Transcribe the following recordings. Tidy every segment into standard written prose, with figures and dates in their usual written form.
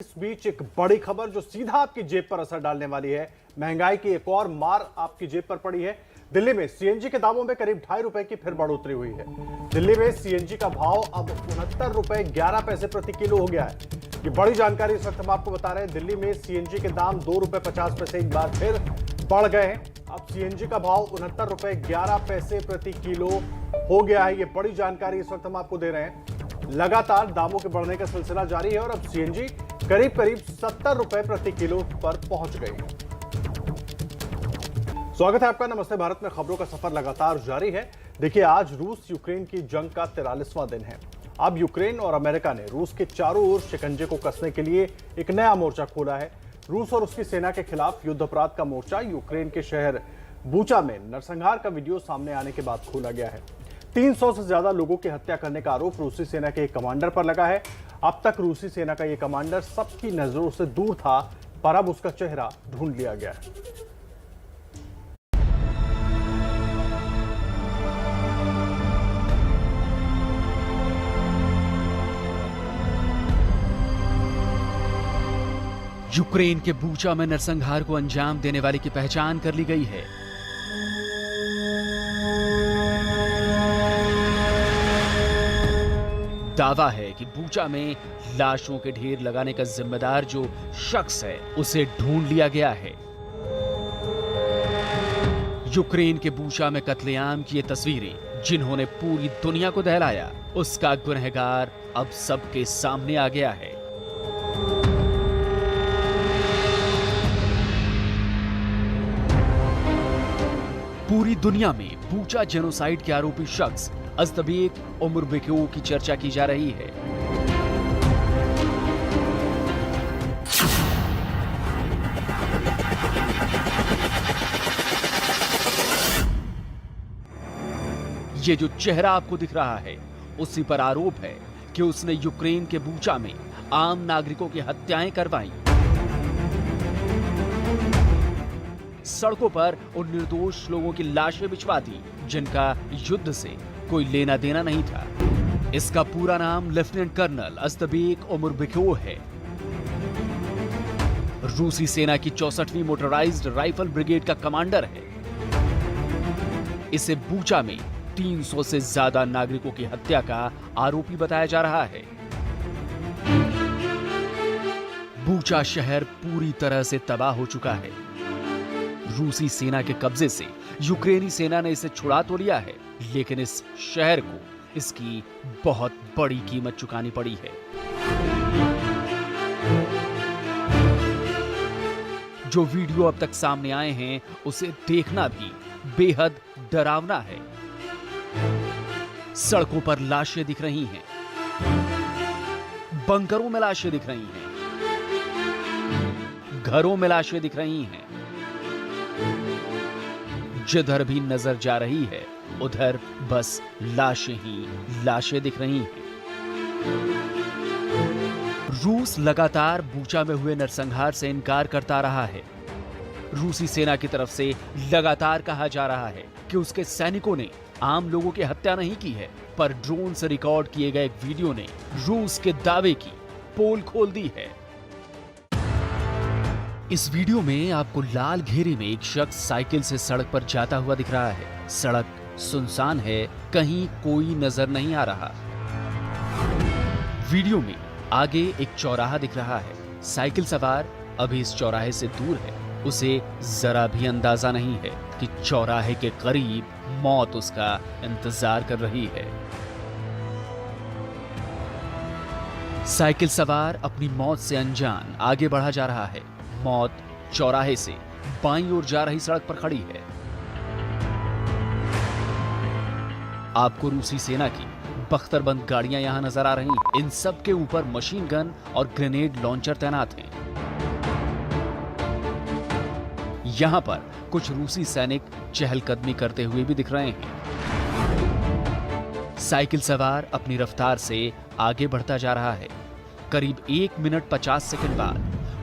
इस बीच एक बड़ी खबर जो सीधा आपकी जेब पर असर डालने वाली है। महंगाई की एक और मार आपकी जेब पर पड़ी है। दिल्ली में सीएनजी के दामों में करीब ₹2.5 की फिर बढ़ोतरी हुई है। दिल्ली में सीएनजी का भाव अब ₹69.11 प्रति किलो हो गया है। ये बड़ी जानकारी इस वक्त हम आपको बता रहे हैं। दिल्ली में सीएनजी के दाम ₹2.50 एक बार फिर बढ़ गए हैं। अब सीएनजी का भाव ₹69.11 प्रति किलो हो गया है। ये बड़ी जानकारी इस वक्त हम आपको दे रहे हैं। लगातार दामों के बढ़ने का सिलसिला जारी है और अब सीएनजी करीब करीब ₹70 प्रति किलो पर पहुंच गई। स्वागत है आपका। नमस्ते भारत में खबरों का सफर लगातार जारी है। देखिए, आज रूस यूक्रेन की जंग का 43वां दिन है। अब यूक्रेन और अमेरिका ने रूस के चारों ओर शिकंजे को कसने के लिए एक नया मोर्चा खोला है। रूस और उसकी सेना के खिलाफ युद्ध अपराध का मोर्चा यूक्रेन के शहर बूचा में नरसंहार का वीडियो सामने आने के बाद खोला गया है। 300 से ज्यादा लोगों की हत्या करने का आरोप रूसी सेना के एक कमांडर पर लगा है। अब तक रूसी सेना का यह कमांडर सबकी नजरों से दूर था, पर अब उसका चेहरा ढूंढ लिया गया है। यूक्रेन के बूचा में नरसंहार को अंजाम देने वाले की पहचान कर ली गई है। दावा है कि बूचा में लाशों के ढेर लगाने का जिम्मेदार जो शख्स है उसे ढूंढ लिया गया है। यूक्रेन के बूचा में कत्लेआम की ये तस्वीरें जिन्होंने पूरी दुनिया को दहलाया, उसका गुनहगार अब सबके सामने आ गया है। पूरी दुनिया में बूचा जेनोसाइड के आरोपी शख्स अज़्तबेक उमरबेकोव की चर्चा की जा रही है। ये जो चेहरा आपको दिख रहा है, उसी पर आरोप है कि उसने यूक्रेन के बूचा में आम नागरिकों की हत्याएं करवाई। सड़कों पर उन निर्दोष लोगों की लाशें बिछवा दी जिनका युद्ध से कोई लेना देना नहीं था। इसका पूरा नाम लेफ्टिनेंट कर्नल अज़्तबेक उमरबेकोव है। रूसी सेना की 64वीं मोटराइज्ड राइफल ब्रिगेड का कमांडर है। इसे बूचा में 300 से ज्यादा नागरिकों की हत्या का आरोपी बताया जा रहा है। बूचा शहर पूरी तरह से तबाह हो चुका है। रूसी सेना के कब्जे से यूक्रेनी सेना ने इसे छुड़ा तो लिया है, लेकिन इस शहर को इसकी बहुत बड़ी कीमत चुकानी पड़ी है। जो वीडियो अब तक सामने आए हैं, उसे देखना भी बेहद डरावना है। सड़कों पर लाशें दिख रही हैं, बंकरों में लाशें दिख रही हैं, घरों में लाशें दिख रही हैं। जिधर भी नजर जा रही है, उधर बस लाशें ही लाशें दिख रही हैं। रूस लगातार बूचा में हुए नरसंहार से इनकार करता रहा है। रूसी सेना की तरफ से लगातार कहा जा रहा है कि उसके सैनिकों ने आम लोगों की हत्या नहीं की है, पर ड्रोन से रिकॉर्ड किए गए एक वीडियो ने रूस के दावे की पोल खोल दी है। इस वीडियो में आपको लाल घेरे में एक शख्स साइकिल से सड़क पर जाता हुआ दिख रहा है। सड़क सुनसान है, कहीं कोई नजर नहीं आ रहा। वीडियो में आगे एक चौराहा दिख रहा है। साइकिल सवार अभी इस चौराहे से दूर है। उसे जरा भी अंदाजा नहीं है कि चौराहे के करीब मौत उसका इंतजार कर रही है। साइकिल सवार अपनी मौत से अनजान आगे बढ़ा जा रहा है। मौत चौराहे से बाईं ओर जा रही सड़क पर खड़ी है। आपको रूसी सेना की बख्तरबंद गाड़ियां यहां नजर आ रही हैं। इन सब के ऊपर मशीन गन और ग्रेनेड लॉन्चर तैनात हैं। यहां पर कुछ रूसी सैनिक चहलकदमी करते हुए भी दिख रहे हैं। साइकिल सवार अपनी रफ्तार से आगे बढ़ता जा रहा है। करीब 1 मिनट 50 सेकंड बाद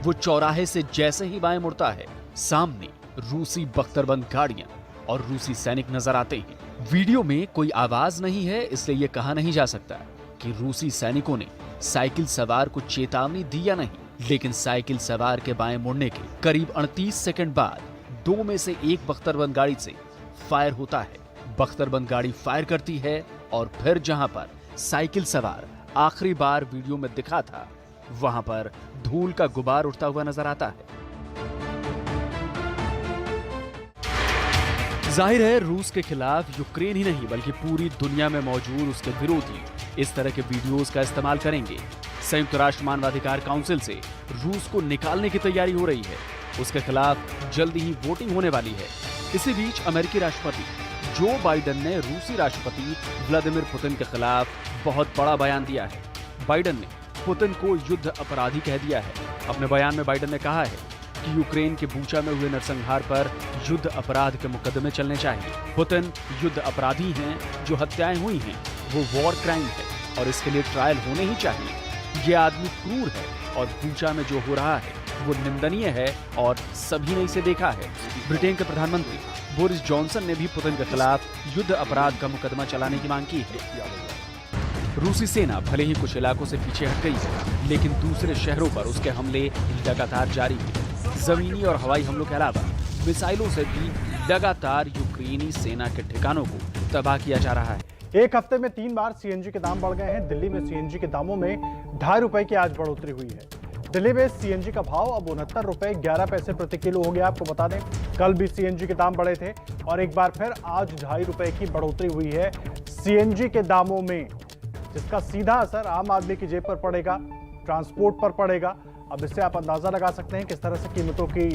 वो चौराहे से जैसे ही बाएं मुड़ता है, सामने रूसी बख्तरबंद गाड़ियां और रूसी सैनिक नजर आते हैं। वीडियो में कोई आवाज नहीं है, इसलिए यह कहा नहीं जा सकता कि रूसी सैनिकों ने साइकिल सवार को चेतावनी दी या नहीं। लेकिन साइकिल सवार के बाएं मुड़ने के करीब 38 सेकंड बाद दो में से एक बख्तरबंद गाड़ी से फायर होता है। बख्तरबंद गाड़ी फायर करती है और फिर जहां पर साइकिल सवार आखिरी बार वीडियो में दिखा था, वहां पर धूल का गुबार उठता हुआ नजर आता है। जाहिर है रूस के खिलाफ यूक्रेन ही नहीं बल्कि पूरी दुनिया में मौजूद उसके विरोधी इस तरह के वीडियोस का इस्तेमाल करेंगे। संयुक्त राष्ट्र मानवाधिकार काउंसिल से रूस को निकालने की तैयारी हो रही है। उसके खिलाफ जल्दी ही वोटिंग होने वाली है। इसी बीच अमेरिकी राष्ट्रपति जो बाइडेन ने रूसी राष्ट्रपति व्लादिमीर पुतिन के खिलाफ बहुत बड़ा बयान दिया है। बाइडेन ने पुतिन को युद्ध अपराधी कह दिया है। अपने बयान में बाइडेन ने कहा है कि यूक्रेन के बूचा में हुए नरसंहार पर युद्ध अपराध के मुकदमे चलने चाहिए। पुतिन युद्ध अपराधी हैं, जो हत्याएं हुई हैं वो वॉर क्राइम है और इसके लिए ट्रायल होने ही चाहिए। ये आदमी क्रूर है और बूचा में जो हो रहा है वो निंदनीय है और सभी ने इसे देखा है। ब्रिटेन के प्रधानमंत्री बोरिस जॉनसन ने भी पुतिन के खिलाफ युद्ध अपराध का मुकदमा चलाने की मांग की है। रूसी सेना भले ही कुछ इलाकों से पीछे हट गई है, लेकिन दूसरे शहरों पर उसके हमले लगातार जारी हैं। जमीनी और हवाई हमलों के अलावा मिसाइलों से भी लगातार यूक्रेनी सेना के ठिकानों को तबाह किया जा रहा है। एक हफ्ते में 3 बार सीएनजी के दाम बढ़ गए हैं। दिल्ली में सीएनजी के दामों में 2.5 रुपए की आज बढ़ोतरी हुई है। दिल्ली में सीएनजी का भाव अब 69 रुपए 11 पैसे प्रति किलो हो गया। आपको बता दें, कल भी सीएनजी के दाम बढ़े थे और एक बार फिर आज 2.5 रुपए की बढ़ोतरी हुई है सीएनजी के दामों में, जिसका सीधा असर आम आदमी की जेब पर पड़ेगा, ट्रांसपोर्ट पर पड़ेगा। अब इससे आप अंदाजा लगा सकते हैं किस तरह से कीमतों की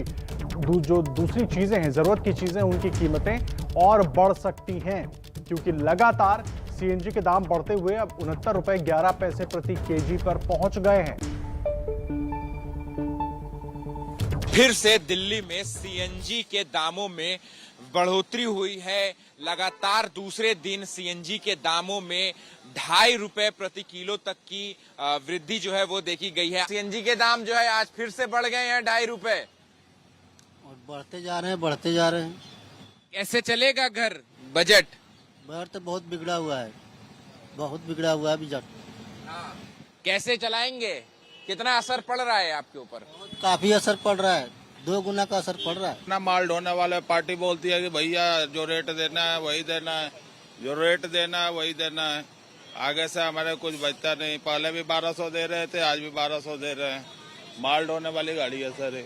जो दूसरी चीजें हैं, जरूरत की चीजें, उनकी कीमतें और बढ़ सकती हैं, क्योंकि लगातार सीएनजी के दाम बढ़ते हुए अब 69 रुपए 11 पैसे प्रति केजी पर पहुंच गए हैं। फिर से दिल्ली में सीएनजी के दामों में बढ़ोतरी हुई है। लगातार दूसरे दिन सीएनजी के दामों में 2.5 रुपए प्रति किलो तक की वृद्धि जो है वो देखी गई है। सीएनजी के दाम जो है आज फिर से बढ़ गए हैं 2.5 रुपए और बढ़ते जा रहे हैं। कैसे चलेगा घर, बजट तो बहुत बिगड़ा हुआ है, बजट। कैसे चलाएंगे? कितना असर पड़ रहा है आपके ऊपर? काफी असर पड़ रहा है, 2 गुना का असर पड़ रहा है। ना माल ढोने वाले पार्टी बोलती है कि भैया जो रेट देना है वही देना है, जो रेट देना है वही देना है। आगे से हमारे कुछ बचता नहीं। पहले भी 1200 दे रहे थे, आज भी 1200 दे रहे हैं। माल ढोने वाली गाड़ी है सर,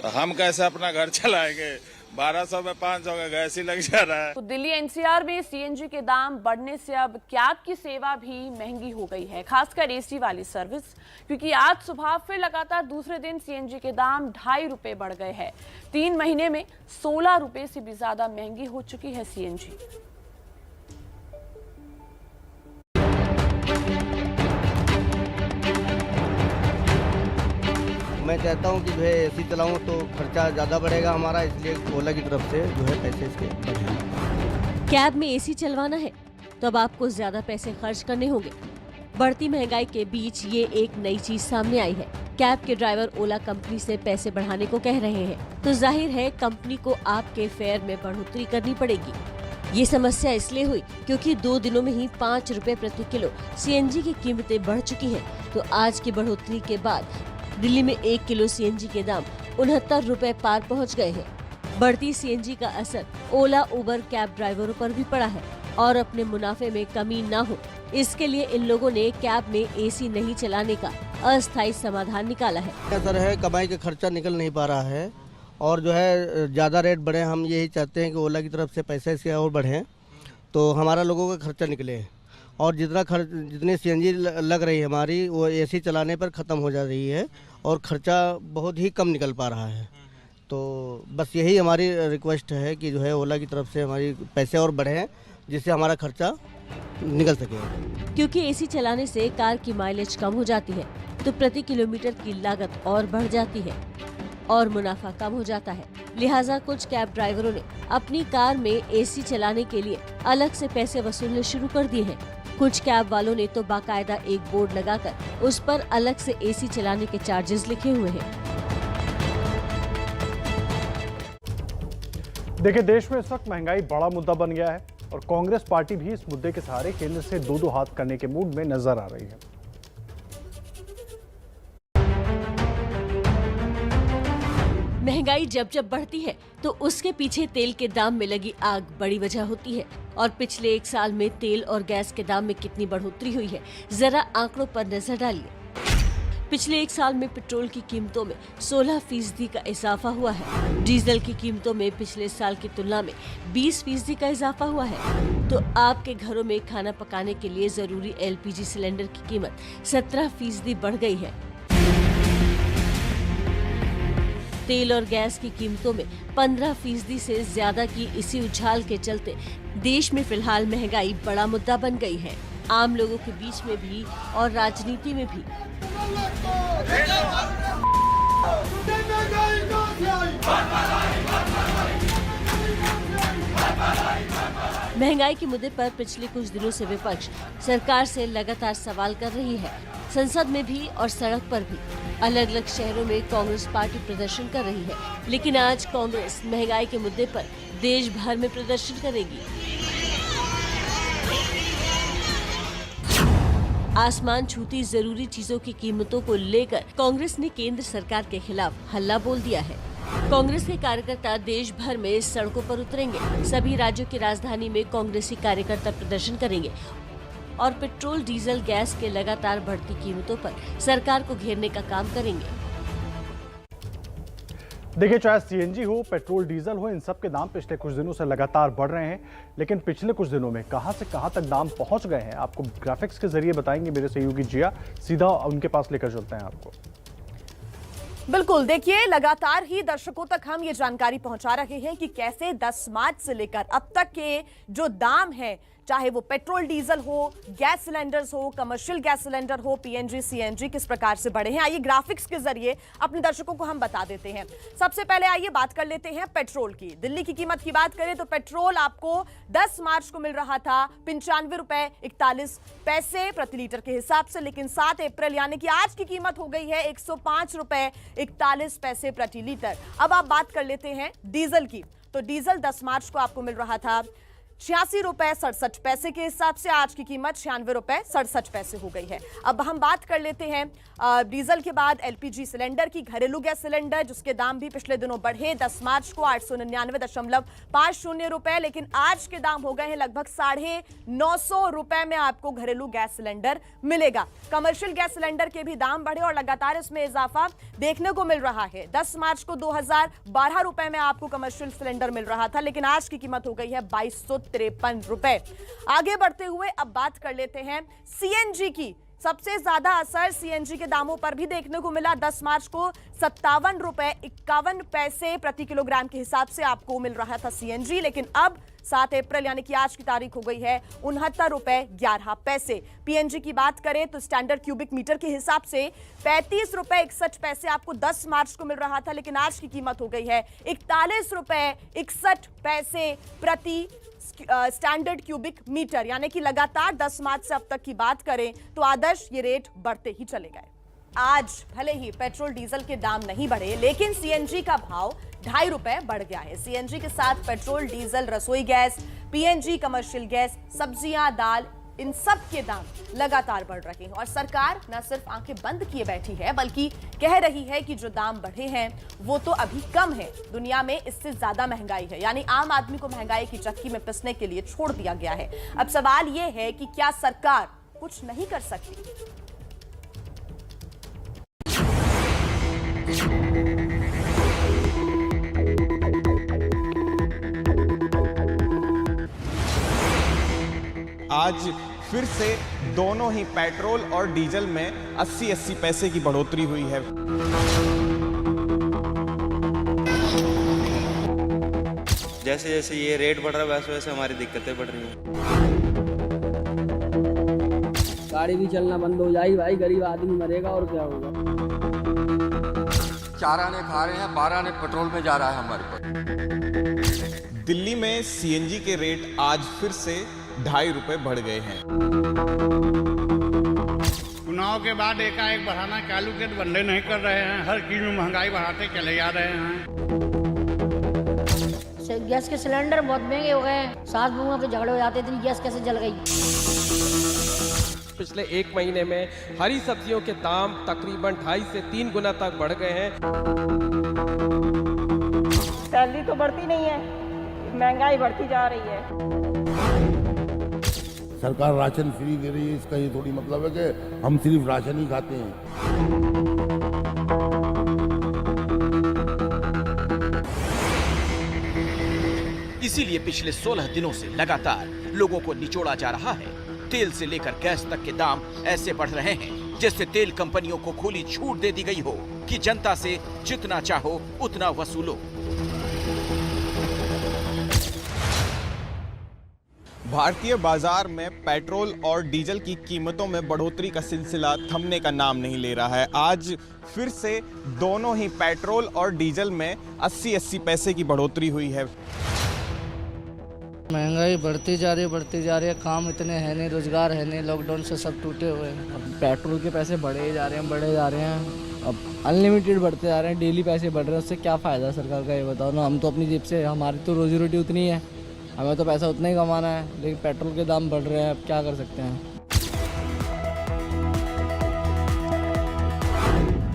तो हम कैसे अपना घर चलाएंगे? 1200 में 500 का गैस ही लग जा रहा है। तो दिल्ली एनसीआर में सीएनजी के दाम बढ़ने से अब कैब की सेवा भी महंगी हो गई है, खासकर एसी वाली सर्विस, क्योंकि आज सुबह फिर लगातार दूसरे दिन सीएनजी के दाम 2.5 रुपए बढ़ गए हैं। 3 महीने में 16 रुपए से भी ज्यादा महंगी हो चुकी है सीएनजी। मैं चाहता हूँ कि जो है एसी चलाऊँ तो खर्चा ज़्यादा बढ़ेगा हमारा, इसलिए ओला की तरफ से जो है पैसे इसके बढ़ेंगे। कैब में एसी चलवाना है तो अब आपको ज्यादा पैसे खर्च करने होंगे। बढ़ती महंगाई के बीच ये एक नई चीज सामने आई है। कैब के ड्राइवर ओला कंपनी से पैसे बढ़ाने को कह रहे हैं, तो जाहिर है कंपनी को आपके फेयर में बढ़ोतरी करनी पड़ेगी। ये समस्या इसलिए हुई क्योंकि 2 दिनों में ही 5 रुपए प्रति किलो सीएनजी की कीमतें बढ़ चुकी हैं। तो आज की बढ़ोतरी के बाद दिल्ली में 1 किलो सीएनजी के दाम 69 रुपए पार पहुंच गए हैं। बढ़ती सीएनजी का असर ओला उबर कैब ड्राइवरों पर भी पड़ा है और अपने मुनाफे में कमी न हो, इसके लिए इन लोगों ने कैब में एसी नहीं चलाने का अस्थायी समाधान निकाला है। असर है, कमाई का खर्चा निकल नहीं पा रहा है और जो है ज़्यादा रेट बढ़े। हम यही चाहते हैं कि ओला की तरफ से पैसे इसके और बढ़ें तो हमारा लोगों का खर्चा निकले, और जितनी सीएनजी लग रही है हमारी वो एसी चलाने पर ख़त्म हो जा रही है और ख़र्चा बहुत ही कम निकल पा रहा है। तो बस यही हमारी रिक्वेस्ट है कि जो है ओला की तरफ से हमारी पैसे और बढ़ें, जिससे हमारा खर्चा निकल सके। क्योंकि एसी चलाने से कार की माइलेज कम हो जाती है तो प्रति किलोमीटर की लागत और बढ़ जाती है और मुनाफा कम हो जाता है। लिहाजा कुछ कैब ड्राइवरों ने अपनी कार में एसी चलाने के लिए अलग से पैसे वसूलने शुरू कर दिए हैं। कुछ कैब वालों ने तो बाकायदा एक बोर्ड लगाकर उस पर अलग से एसी चलाने के चार्जेस लिखे हुए हैं। देखिए, देश में इस वक्त महंगाई बड़ा मुद्दा बन गया है और कांग्रेस पार्टी भी इस मुद्दे के सहारे केंद्र से दो हाथ करने के मूड में नजर आ रही है। महंगाई जब जब बढ़ती है तो उसके पीछे तेल के दाम में लगी आग बड़ी वजह होती है। और पिछले 1 साल में तेल और गैस के दाम में कितनी बढ़ोतरी हुई है, जरा आंकड़ों पर नजर डालिए। पिछले 1 साल में पेट्रोल की कीमतों में 16% का इजाफा हुआ है। डीजल की कीमतों में पिछले साल की तुलना में 20% का इजाफा हुआ है। तो आपके घरों में खाना पकाने के लिए जरूरी LPG सिलेंडर की कीमत 17% बढ़ गई है। तेल और गैस की कीमतों में 15% से ज्यादा की इसी उछाल के चलते देश में फिलहाल महंगाई बड़ा मुद्दा बन गई है, आम लोगों के बीच में भी और राजनीति में भी। महंगाई के मुद्दे पर पिछले कुछ दिनों से विपक्ष सरकार से लगातार सवाल कर रही है। संसद में भी और सड़क पर भी अलग अलग शहरों में कांग्रेस पार्टी प्रदर्शन कर रही है, लेकिन आज कांग्रेस महंगाई के मुद्दे पर देश भर में प्रदर्शन करेगी। आसमान छूती जरूरी चीजों की कीमतों को लेकर कांग्रेस ने केंद्र सरकार के खिलाफ हल्ला बोल दिया है। कांग्रेस के कार्यकर्ता देश भर में सड़कों पर उतरेंगे। सभी राज्यों की राजधानी में कांग्रेसी कार्यकर्ता प्रदर्शन करेंगे और पेट्रोल, डीजल, गैस के लगातार बढ़ती कीमतों पर सरकार को घेरने का काम करेंगे। देखिए, चाहे सीएनजी हो, पेट्रोल, डीजल हो, इन सब के दाम पिछले कुछ दिनों से लगातार बढ़ रहे हैं। लेकिन पिछले कुछ दिनों में कहां से कहां तक दाम पहुंच गए हैं, आपको ग्राफिक्स के जरिए बताएंगे मेरे सहयोगी जिया। सीधा उनके पास लेकर चलते हैं आपको। बिल्कुल, देखिए, लगातार ही दर्शकों तक हम ये जानकारी पहुंचा रहे हैं कि कैसे 10 मार्च से लेकर अब तक के जो दाम है, चाहे वो पेट्रोल डीजल हो, गैस सिलेंडर्स हो, कमर्शियल गैस सिलेंडर हो, पीएनजी सीएनजी, किस प्रकार से बढ़े हैं। आइए ग्राफिक्स के जरिए अपने दर्शकों को हम बता देते हैं। सबसे पहले आइए बात कर लेते हैं पेट्रोल की। दिल्ली की कीमत की बात करें तो पेट्रोल आपको 10 मार्च को मिल रहा था 95 रुपए 41 पैसे प्रति लीटर के हिसाब से, लेकिन 7 अप्रैल यानी कि आज की कीमत हो गई है 105 रुपए 41 पैसे प्रति लीटर। अब आप बात कर लेते हैं डीजल की, तो डीजल 10 मार्च को आपको मिल रहा था 86 रुपए 67 पैसे के हिसाब से, आज की कीमत 96 रुपए 67 पैसे हो गई है। अब हम बात कर लेते हैं डीजल के बाद एलपीजी सिलेंडर की। घरेलू गैस सिलेंडर जिसके दाम भी पिछले दिनों बढ़े, 10 मार्च को 899.50 रुपए, लेकिन आज के दाम हो गए हैं लगभग 950 रुपए में आपको घरेलू गैस सिलेंडर मिलेगा। कमर्शियल गैस सिलेंडर के भी दाम बढ़े और लगातार इसमें इजाफा देखने को मिल रहा है। 10 मार्च को 2012 रुपए में आपको कमर्शियल सिलेंडर मिल रहा था, लेकिन आज की कीमत हो गई है 2253 रुपए। आगे बढ़ते हुए अब बात कर लेते हैं सीएनजी की। सबसे ज्यादा असर सीएनजी के दामों पर भी देखने को मिला। 10 मार्च को 57 रुपए 51 पैसे प्रति किलोग्राम के हिसाब से आपको मिल रहा था सीएनजी, लेकिन अब 7 अप्रैल यानी कि आज की तारीख हो गई है 69 रुपए 11 पैसे। पीएनजी की बात करें तो स्टैंडर्ड क्यूबिक मीटर के हिसाब से 35 रुपए 61 पैसे आपको 10 मार्च को मिल रहा था, लेकिन आज की कीमत हो गई है 41 रुपए 61 पैसे प्रति स्टैंडर्ड क्यूबिक मीटर, यानी कि लगातार 10 मार्च से अब तक की बात करें तो आदर्श ये रेट बढ़ते ही चले गए। आज भले ही पेट्रोल डीजल के दाम नहीं बढ़े, लेकिन सीएनजी का भाव 2.5 रुपए बढ़ गया है। सीएनजी के साथ पेट्रोल, डीजल, रसोई गैस, पीएनजी, कमर्शियल गैस, सब्जियां, दाल, इन सब के दाम लगातार बढ़ रहे हैं और सरकार न सिर्फ आंखें बंद किए बैठी है, बल्कि कह रही है कि जो दाम बढ़े हैं वो तो अभी कम है, दुनिया में इससे ज्यादा महंगाई है, यानी आम आदमी को महंगाई की चक्की में पिसने के लिए छोड़ दिया गया है। अब सवाल यह है कि क्या सरकार कुछ नहीं कर सकती? आज फिर से दोनों ही पेट्रोल और डीजल में 80-80 पैसे की बढ़ोतरी हुई है। जैसे जैसे ये रेट बढ़ रहा है वैसे वैसे हमारी दिक्कतें बढ़ रही हैं। गाड़ी भी चलना बंद हो जाएगी भाई, गरीब आदमी मरेगा और क्या होगा। 4 आने खा रहे हैं, 12 आने पेट्रोल में जा रहा है हमारे पर। दिल्ली में सीएनजी के रेट आज फिर से 2.5 रुपए बढ़ गए हैं। चुनाव के बाद एकाएक बढ़ाना चालू के बंदे नहीं कर रहे हैं, हर चीज में महंगाई बढ़ाते चले जा रहे हैं। गैस के सिलेंडर बहुत महंगे हो गए हैं, सास बहुओं के झगड़े हो जाते, इतनी गैस कैसे जल गई। पिछले 1 महीने में हरी सब्जियों के दाम तकरीबन 2.5 से 3 गुना तक बढ़ गए हैं। सैलरी तो बढ़ती नहीं है, महंगाई बढ़ती जा रही है। सरकार राशन फ्री दे रही है, इसका ये थोड़ी मतलब है कि हम सिर्फ राशन ही खाते हैं। इसीलिए पिछले 16 दिनों से लगातार लोगों को निचोड़ा जा रहा है। तेल से लेकर गैस तक के दाम ऐसे बढ़ रहे हैं जैसे तेल कंपनियों को खुली छूट दे दी गई हो कि जनता से जितना चाहो उतना वसूलो। भारतीय बाजार में पेट्रोल और डीजल की कीमतों में बढ़ोतरी का सिलसिला थमने का नाम नहीं ले रहा है। आज फिर से दोनों ही पेट्रोल और डीजल में 80-80 पैसे की बढ़ोतरी हुई है। महंगाई बढ़ती जा रही है, काम इतने है नहीं, रोजगार है नहीं, लॉकडाउन से सब टूटे हुए हैं। अब पेट्रोल के पैसे बढ़े जा रहे हैं, अब अनलिमिटेड बढ़ते जा रहे हैं, डेली पैसे बढ़ रहे हैं। उससे क्या फ़ायदा सरकार का, ये बताओ ना। हम तो अपनी जेब से, हमारी तो रोजी रोटी उतनी है, हमें तो पैसा उतना ही कमाना है, लेकिन पेट्रोल के दाम बढ़ रहे हैं, अब क्या कर सकते हैं।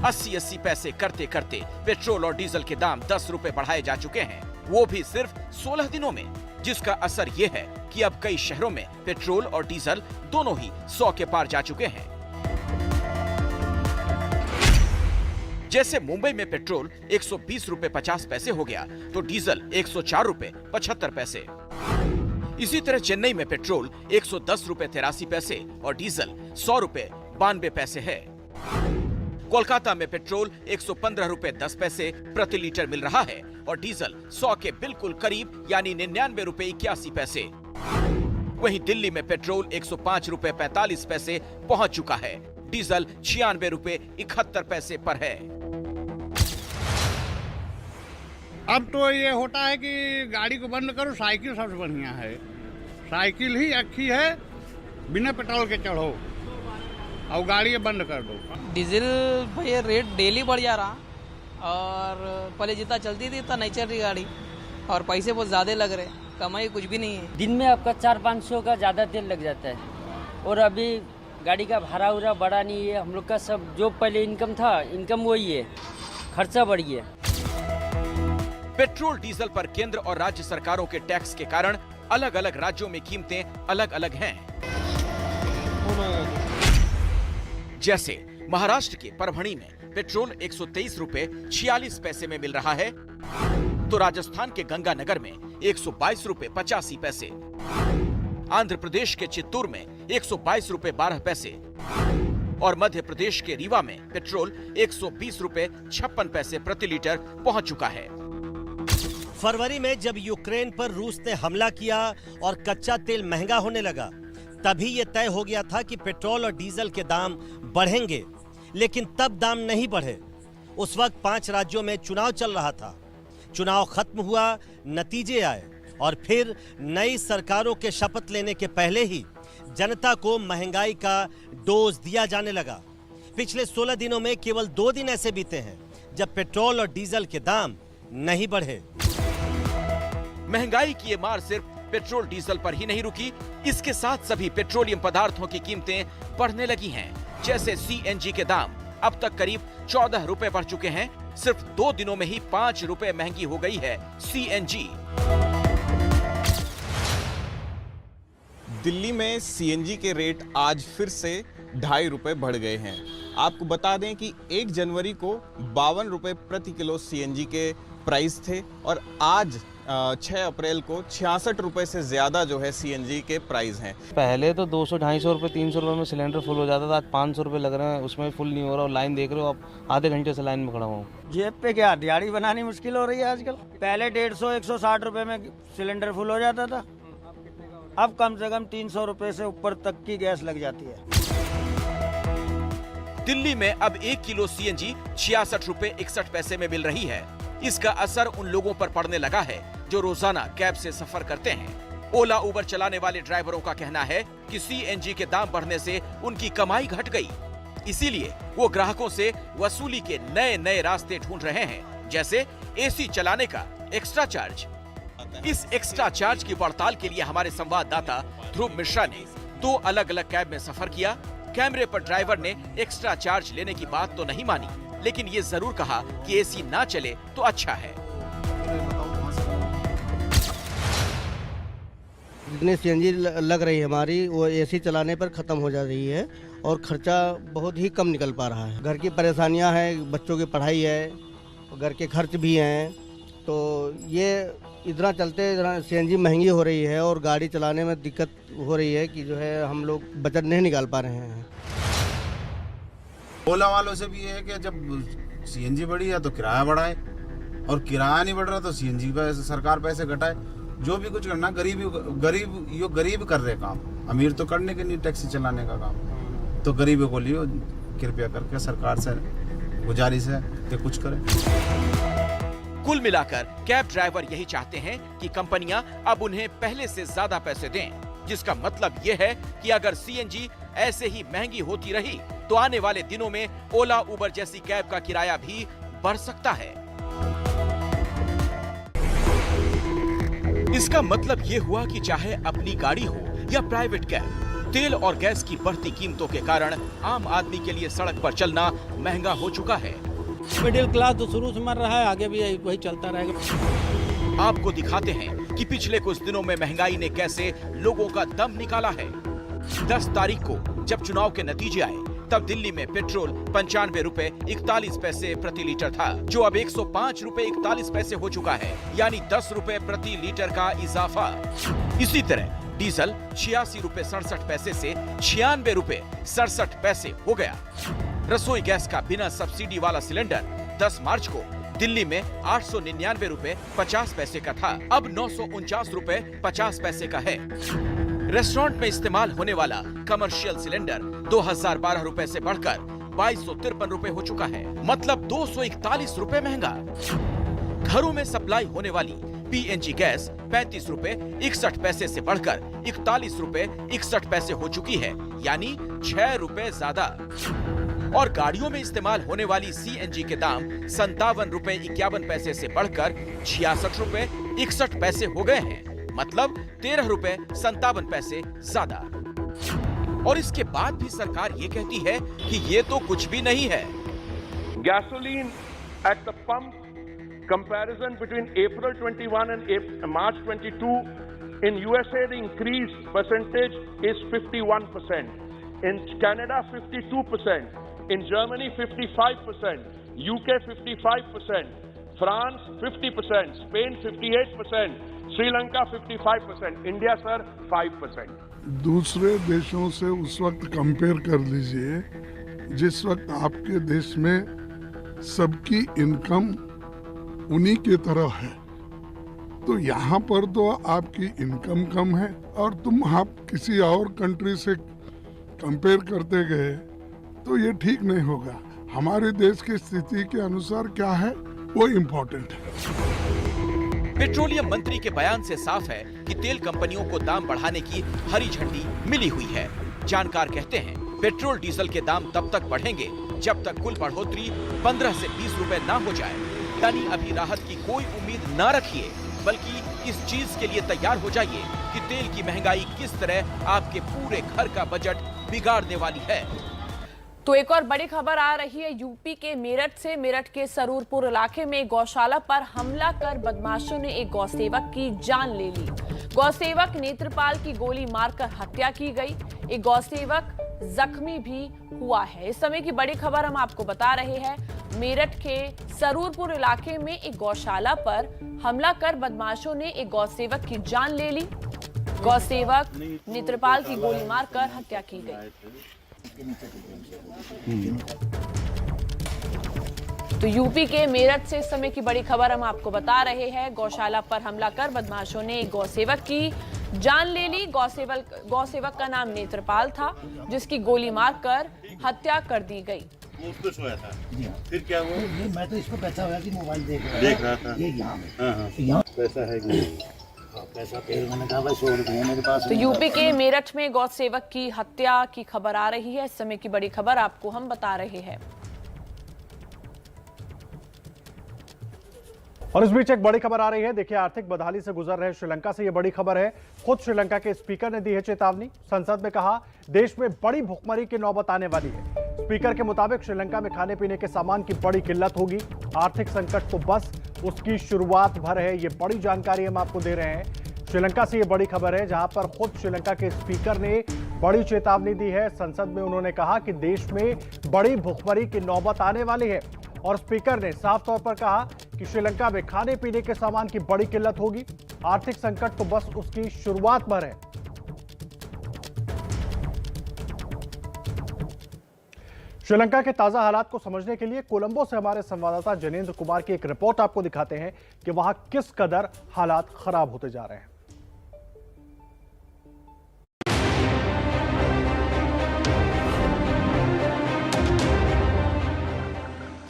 80-80 पैसे करते करते पेट्रोल और डीजल के दाम 10 रुपए बढ़ाए जा चुके हैं, वो भी सिर्फ 16 दिनों में, जिसका असर ये है कि अब कई शहरों में पेट्रोल और डीजल दोनों ही 100 के पार जा चुके हैं। जैसे मुंबई में पेट्रोल 120 रुपए 50 पैसे हो गया, तो डीजल 104 रुपए 75 पैसे। इसी तरह चेन्नई में पेट्रोल 110 रुपए 83 पैसे और डीजल 100 रुपए 92 पैसे है। कोलकाता में पेट्रोल 115 रुपए 10 पैसे प्रति लीटर मिल रहा है और डीजल 100 के बिल्कुल करीब यानी 99 रुपए 81 पैसे। वहीं दिल्ली में पेट्रोल 105 रुपए 45 पैसे पहुंच चुका है, डीजल 96 रुपए 71 पैसे पर है। अब तो ये होता है कि गाड़ी को बंद करो, साइकिल सबसे बढ़िया है। साइकिल ही अच्छी है, बिना पेट्रोल के चढ़ो और गाड़ी बंद कर दो। डीजल भैया रेट डेली बढ़ जा रहा, और पहले जितना चलती थी इतना नहीं चल रही गाड़ी, और पैसे बहुत ज़्यादा लग रहे, कमाई कुछ भी नहीं है। दिन में आपका 400-500 का ज़्यादा तेल लग जाता है, और अभी गाड़ी का भाड़ा उड़ा बढ़ा नहीं है। हम लोग का सब जो पहले इनकम था, इनकम वही है, खर्चा बढ़ गया। पेट्रोल डीजल पर केंद्र और राज्य सरकारों के टैक्स के कारण अलग अलग राज्यों में कीमतें अलग अलग हैं। जैसे महाराष्ट्र के परभणी में पेट्रोल 123 रुपए 46 पैसे में मिल रहा है, तो राजस्थान के गंगानगर में 122 रुपए 85 पैसे, आंध्र प्रदेश के चित्तूर में 122 रुपए 12 पैसे और मध्य प्रदेश के रीवा में पेट्रोल 120 रुपए 56 पैसे प्रति लीटर पहुंच चुका है। फरवरी में जब यूक्रेन पर रूस ने हमला किया और कच्चा तेल महंगा होने लगा, तभी ये तय हो गया था कि पेट्रोल और डीजल के दाम बढ़ेंगे, लेकिन तब दाम नहीं बढ़े। उस वक्त 5 राज्यों में चुनाव चल रहा था। चुनाव खत्म हुआ, नतीजे आए और फिर नई सरकारों के शपथ लेने के पहले ही जनता को महंगाई का डोज दिया जाने लगा। पिछले 16 दिनों में केवल 2 दिन ऐसे बीते हैं जब पेट्रोल और डीजल के दाम नहीं बढ़े। महंगाई की ये मार सिर्फ पेट्रोल डीजल पर ही नहीं रुकी, इसके साथ सभी पेट्रोलियम पदार्थों की कीमतें बढ़ने लगी हैं। जैसे सीएनजी के दाम अब तक करीब 14 रुपए बढ़ चुके हैं। सिर्फ 2 दिनों में ही 5 रुपए महंगी हो गई है सीएनजी। दिल्ली में सीएनजी के रेट आज फिर से 2.5 रुपए बढ़ गए हैं। आपको बता दें कि 1 जनवरी को 52 रुपए प्रति किलो सीएनजी के प्राइस थे और आज 6 अप्रैल को 66 रुपए से ज्यादा जो है सीएनजी के प्राइस हैं। पहले तो 200-250 रुपए 300 रुपए में सिलेंडर फुल हो जाता था, आज 500 रुपए लग रहे हैं, उसमें फुल नहीं हो रहा। और लाइन देख रहे हो आप, आधे घंटे से लाइन में खड़ा हूँ। जेब पे क्या दिहाड़ी बनानी मुश्किल हो रही है आजकल। पहले 150-160 रुपए में सिलेंडर फुल हो जाता था, अब कम से कम 300 रुपए से ऊपर तक की गैस लग जाती है। दिल्ली में अब 1 किलो सीएनजी 66 रुपए 61 पैसे में मिल रही है। इसका असर उन लोगों पर पड़ने लगा है जो रोजाना कैब से सफर करते हैं। ओला उबर चलाने वाले ड्राइवरों का कहना है कि सीएनजी के दाम बढ़ने से उनकी कमाई घट गई, इसीलिए वो ग्राहकों से वसूली के नए नए रास्ते ढूंढ रहे हैं, जैसे एसी चलाने का एक्स्ट्रा चार्ज। इस एक्स्ट्रा चार्ज की पड़ताल के लिए हमारे संवाददाता ध्रुव मिश्रा ने 2 अलग अलग कैब में सफर किया। कैमरे पर ड्राइवर ने एक्स्ट्रा चार्ज लेने की बात तो नहीं मानी, लेकिन ये जरूर कहा कि एसी ना चले तो अच्छा है। जितनी सीएनजी लग रही है हमारी, वो एसी चलाने पर ख़त्म हो जा रही है और खर्चा बहुत ही कम निकल पा रहा है। घर की परेशानियां हैं, बच्चों की पढ़ाई है, घर के खर्च भी हैं, तो ये इतना चलते सीएनजी महंगी हो रही है और गाड़ी चलाने में दिक्कत हो रही है कि जो है हम लोग बचत नहीं निकाल पा रहे हैं। ओला वालों से भी ये है कि जब सीएनजी बढ़ी है तो किराया बढ़ाए, और किराया नहीं बढ़ रहा तो सीएनजी पे सरकार पैसे घटाए। जो भी कुछ करना, गरीब कर रहे काम, अमीर तो करने के नहीं टैक्सी चलाने का काम, तो गरीबों को लियो कृपया करके सरकार से गुजारिश है कि कुछ करें। कुल मिलाकर कैब ड्राइवर यही चाहते हैं कि कंपनियां अब उन्हें पहले से ज्यादा पैसे दें, जिसका मतलब ये है कि अगर सीएनजी ऐसे ही महंगी होती रही तो आने वाले दिनों में ओला उबर जैसी कैब का किराया भी बढ़ सकता है। इसका मतलब ये हुआ कि चाहे अपनी गाड़ी हो या प्राइवेट कैब, तेल और गैस की बढ़ती कीमतों के कारण आम आदमी के लिए सड़क पर चलना महंगा हो चुका है। मिडिल क्लास तो शुरू से मर रहा है, आगे भी वही चलता रहेगा। आपको दिखाते हैं कि पिछले कुछ दिनों में महंगाई ने कैसे लोगों का दम निकाला है। 10 तारीख को जब चुनाव के नतीजे आए तब दिल्ली में पेट्रोल 95 रुपए 41 पैसे प्रति लीटर था, जो अब 105 रुपए 41 पैसे हो चुका है, यानी 10 रुपए प्रति लीटर का इजाफा। इसी तरह डीजल 86 रुपए 67 पैसे से 96 रुपए 67 पैसे हो गया। रसोई गैस का बिना सब्सिडी वाला सिलेंडर 10 मार्च को दिल्ली में 899 रुपए 50 पैसे का था, अब 949 रुपए 50 पैसे का है। रेस्टोरेंट में इस्तेमाल होने वाला कमर्शियल सिलेंडर 2012 रुपए से बढ़कर 2253 रुपए हो चुका है, मतलब 241 रुपए महंगा। घरों में सप्लाई होने वाली पीएनजी गैस 35 रुपए 61 पैसे से बढ़कर 41 रुपए 61 पैसे हो चुकी है, यानी 6 रुपए ज्यादा। और गाड़ियों में इस्तेमाल होने वाली सीएनजी के दाम 57 रुपए 51 पैसे से बढ़कर 66 रुपए 61 पैसे हो गए हैं, मतलब 13 रुपए 57 पैसे ज्यादा। और इसके बाद भी सरकार ये कहती है कि ये तो कुछ भी नहीं है। Gasoline at the pump, comparison between April 21 and March 22, in USA the increase percentage is 51%, in Canada 52%, in Germany 55%, UK 55%, France 50%, Spain 58%, Sri Lanka 55%, India sir 5%। दूसरे देशों से उस वक्त कंपेयर कर लीजिए जिस वक्त आपके देश में सबकी इनकम उन्हीं की तरह है, तो यहाँ पर तो आपकी इनकम कम है और आप किसी और कंट्री से कंपेयर करते गए तो ये ठीक नहीं होगा। हमारे देश की स्थिति के अनुसार क्या है वो इम्पोर्टेंट है। पेट्रोलियम मंत्री के बयान से साफ है कि तेल कंपनियों को दाम बढ़ाने की हरी झंडी मिली हुई है। जानकार कहते हैं पेट्रोल डीजल के दाम तब तक बढ़ेंगे जब तक कुल बढ़ोतरी 15 से 20 रुपए ना हो जाए। यानी अभी राहत की कोई उम्मीद ना रखिए, बल्कि इस चीज के लिए तैयार हो जाइए कि तेल की महंगाई किस तरह आपके पूरे घर का बजट बिगाड़ने वाली है। तो एक और बड़ी खबर आ रही है यूपी के मेरठ से। मेरठ के सरूरपुर इलाके में गौशाला पर हमला कर बदमाशों ने एक गौसेवक की जान ले ली। गौसेवक नेत्रपाल की गोली मारकर हत्या की गई। एक गौसेवक जख्मी भी हुआ है। इस समय की बड़ी खबर हम आपको बता रहे हैं। मेरठ के सरूरपुर इलाके में एक गौशाला पर हमला कर बदमाशों ने एक गौसेवक की जान ले ली। गौसेवक नेत्रपाल की गोली मारकर हत्या की गई। तो यूपी के मेरठ से इस समय की बड़ी खबर हम आपको बता रहे हैं। गौशाला पर हमला कर बदमाशों ने एक गौसेवक की जान ले ली। गौसेवक का नाम नेत्रपाल था, जिसकी गोली मारकर हत्या कर दी गई। वो सोया था, फिर क्या हुआ? मैं तो इसको पैसा हुआ कि मोबाइल देख रहा था। ये यहाँ पैसा है कि पैसा फिर मैंने कहा भाई 100 रुपये मेरे पास। तो यूपी के मेरठ में गौसेवक की हत्या की खबर आ रही है। इस समय की बड़ी खबर आपको हम बता रहे हैं। और इस बीच एक बड़ी खबर आ रही है। देखिए, आर्थिक बदहाली से गुजर रहे श्रीलंका से यह बड़ी खबर है। खुद श्रीलंका के स्पीकर ने दी है चेतावनी। संसद में कहा देश में बड़ी भुखमरी की नौबत आने वाली है। स्पीकर के मुताबिक श्रीलंका में खाने पीने के सामान की बड़ी किल्लत होगी। आर्थिक संकट तो बस उसकी शुरुआत भर है। ये बड़ी जानकारी हम आपको दे रहे हैं। श्रीलंका से ये बड़ी खबर है, जहां पर खुद श्रीलंका के स्पीकर ने बड़ी चेतावनी दी है। संसद में उन्होंने कहा कि देश में बड़ी भुखमरी की नौबत आने वाली है और स्पीकर ने साफ तौर पर कहा कि श्रीलंका में खाने पीने के सामान की बड़ी किल्लत होगी। आर्थिक संकट तो बस उसकी शुरुआत भर है। श्रीलंका के ताजा हालात को समझने के लिए कोलंबो से हमारे संवाददाता जनेंद्र कुमार की एक रिपोर्ट आपको दिखाते हैं कि वहां किस कदर हालात खराब होते जा रहे हैं।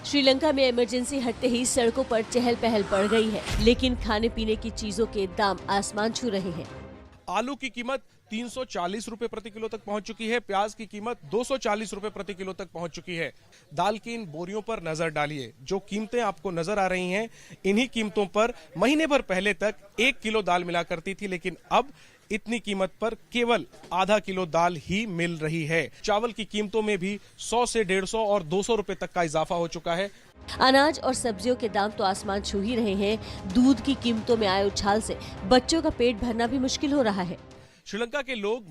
श्रीलंका में इमरजेंसी हटते ही सड़कों पर चहल पहल बढ़ गई है, लेकिन खाने पीने की चीजों के दाम आसमान छू रहे हैं। आलू की कीमत 340 रुपए प्रति किलो तक पहुंच चुकी है। प्याज की कीमत 240 रुपए प्रति किलो तक पहुंच चुकी है। दाल की इन बोरियों पर नजर डालिए। जो कीमतें आपको नजर आ रही हैं, इन्हीं कीमतों पर महीने भर पहले तक 1 किलो दाल मिला करती थी, लेकिन अब इतनी कीमत पर केवल आधा किलो दाल ही मिल रही है। चावल की कीमतों में भी 100 से 150 और 200 रुपए तक का इजाफा हो चुका है। अनाज और सब्जियों के दाम तो आसमान छू ही रहे हैं। दूध की कीमतों में आए उछाल से बच्चों का पेट भरना भी मुश्किल हो रहा है। श्रीलंका के लोग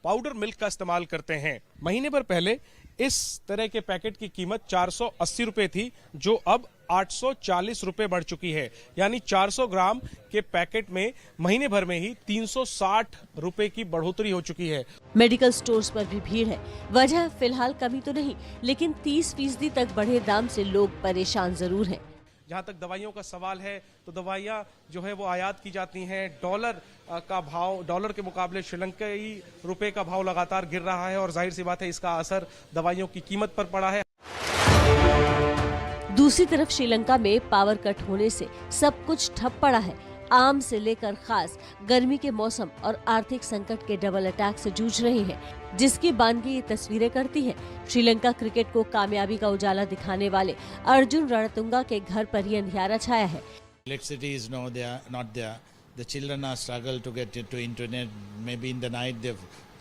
पाउडर मिल्क का इस्तेमाल करते हैं। महीने भर पहले इस तरह के पैकेट की कीमत 480 रुपए थी, जो अब 840 रुपए बढ़ चुकी है। यानी 400 ग्राम के पैकेट में महीने भर में ही 360 रुपए की बढ़ोतरी हो चुकी है। मेडिकल स्टोर्स पर भी भीड़ है। वजह फिलहाल कमी तो नहीं, लेकिन 30% तक बढ़े दाम से लोग परेशान जरूर हैं। जहां तक दवाइयों का सवाल है, तो दवाइयां जो है वो आयात की जाती हैं। डॉलर के मुकाबले श्रीलंकाई रुपए का भाव लगातार गिर रहा है और जाहिर सी बात है इसका असर दवाइयों की कीमत पर पड़ा है। दूसरी तरफ श्रीलंका में पावर कट होने से सब कुछ ठप पड़ा है। आम से लेकर खास गर्मी के मौसम और आर्थिक संकट के डबल अटैक से जूझ रहे हैं, जिसकी बानगी ये तस्वीरें करती हैं। श्रीलंका क्रिकेट को कामयाबी का उजाला दिखाने वाले अर्जुन रणतुंगा के घर पर ही अंधियारा छाया है। Electricity is not there. The children are struggle to get to internet. Maybe in the night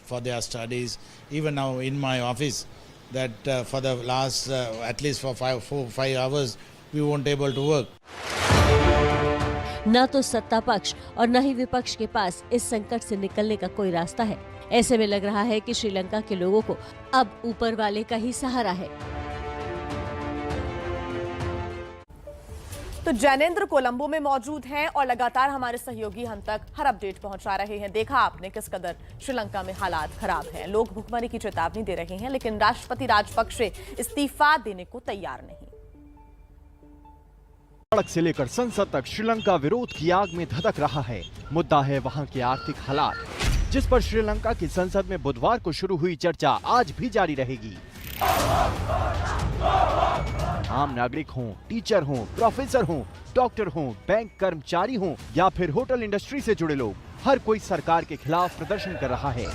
for their studies. Even now in my office, that for the last at least for 4-5 hours we weren't able to work. न तो सत्ता पक्ष और न ही विपक्ष के पास इस संकट से निकलने का कोई रास्ता है। ऐसे में लग रहा है कि श्रीलंका के लोगों को अब ऊपर वाले का ही सहारा है। तो जैनेंद्र कोलंबो में मौजूद हैं और लगातार हमारे सहयोगी हम तक हर अपडेट पहुंचा रहे हैं। देखा आपने किस कदर श्रीलंका में हालात खराब हैं। लोग भुखमरी की चेतावनी दे रहे हैं, लेकिन राष्ट्रपति राजपक्षे इस्तीफा देने को तैयार नहीं। सड़क से लेकर संसद तक श्रीलंका विरोध की आग में धधक रहा है। मुद्दा है वहां के आर्थिक हालात, जिस पर श्रीलंका की संसद में बुधवार को शुरू हुई चर्चा आज भी जारी रहेगी। आम नागरिक हों, टीचर हों, प्रोफेसर हों, डॉक्टर हों, बैंक कर्मचारी हों या फिर होटल इंडस्ट्री से जुड़े लोग, हर कोई सरकार के खिलाफ प्रदर्शन कर रहा है।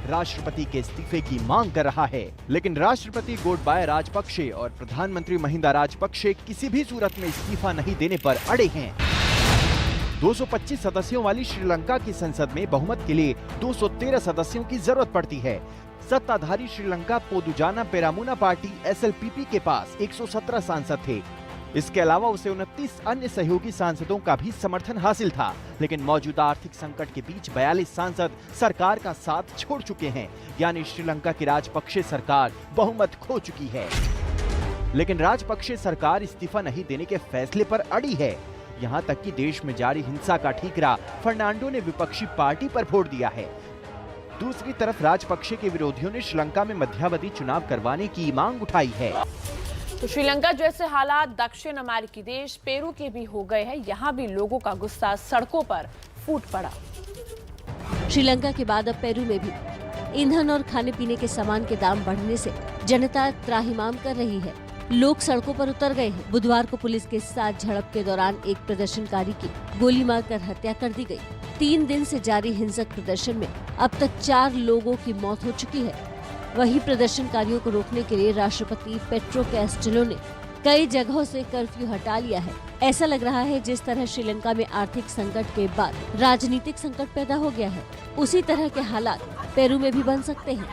राष्ट्रपति के इस्तीफे की मांग कर रहा है, लेकिन राष्ट्रपति गोटबाया राजपक्षे और प्रधानमंत्री महिंदा राजपक्षे किसी भी सूरत में इस्तीफा नहीं देने पर अड़े हैं। 225 सदस्यों वाली श्रीलंका की संसद में बहुमत के लिए 213 सदस्यों की जरूरत पड़ती है। सत्ताधारी श्रीलंका पोदुजाना पेरामुना पार्टी SLPP के पास 117 सांसद थे। इसके अलावा उसे 29 अन्य सहयोगी सांसदों का भी समर्थन हासिल था, लेकिन मौजूदा आर्थिक संकट के बीच 42 सांसद सरकार का साथ छोड़ चुके हैं, यानी श्रीलंका की राजपक्षे सरकार बहुमत खो चुकी है। लेकिन राजपक्षे सरकार इस्तीफा नहीं देने के फैसले पर अड़ी है। यहाँ तक कि देश में जारी हिंसा का ठीकरा फर्नांडो ने विपक्षी पार्टी पर फोड़ दिया है। दूसरी तरफ राजपक्षे के विरोधियों ने श्रीलंका में मध्यावधि चुनाव करवाने की मांग उठाई है। तो श्रीलंका जैसे हालात दक्षिण अमेरिकी देश पेरू के भी हो गए हैं। यहाँ भी लोगों का गुस्सा सड़कों पर फूट पड़ा। श्रीलंका के बाद अब पेरू में भी ईंधन और खाने पीने के सामान के दाम बढ़ने से जनता त्राहिमाम कर रही है। लोग सड़कों पर उतर गए हैं। बुधवार को पुलिस के साथ झड़प के दौरान एक प्रदर्शनकारी की गोली मारकर हत्या कर दी गई। 3 दिन से जारी हिंसक प्रदर्शन में अब तक 4 लोगों की मौत हो चुकी है। वहीं प्रदर्शनकारियों को रोकने के लिए राष्ट्रपति पेट्रो कैस्टेलो ने कई जगहों से कर्फ्यू हटा लिया है। ऐसा लग रहा है जिस तरह श्रीलंका में आर्थिक संकट के बाद राजनीतिक संकट पैदा हो गया है, उसी तरह के हालात पेरू में भी बन सकते हैं।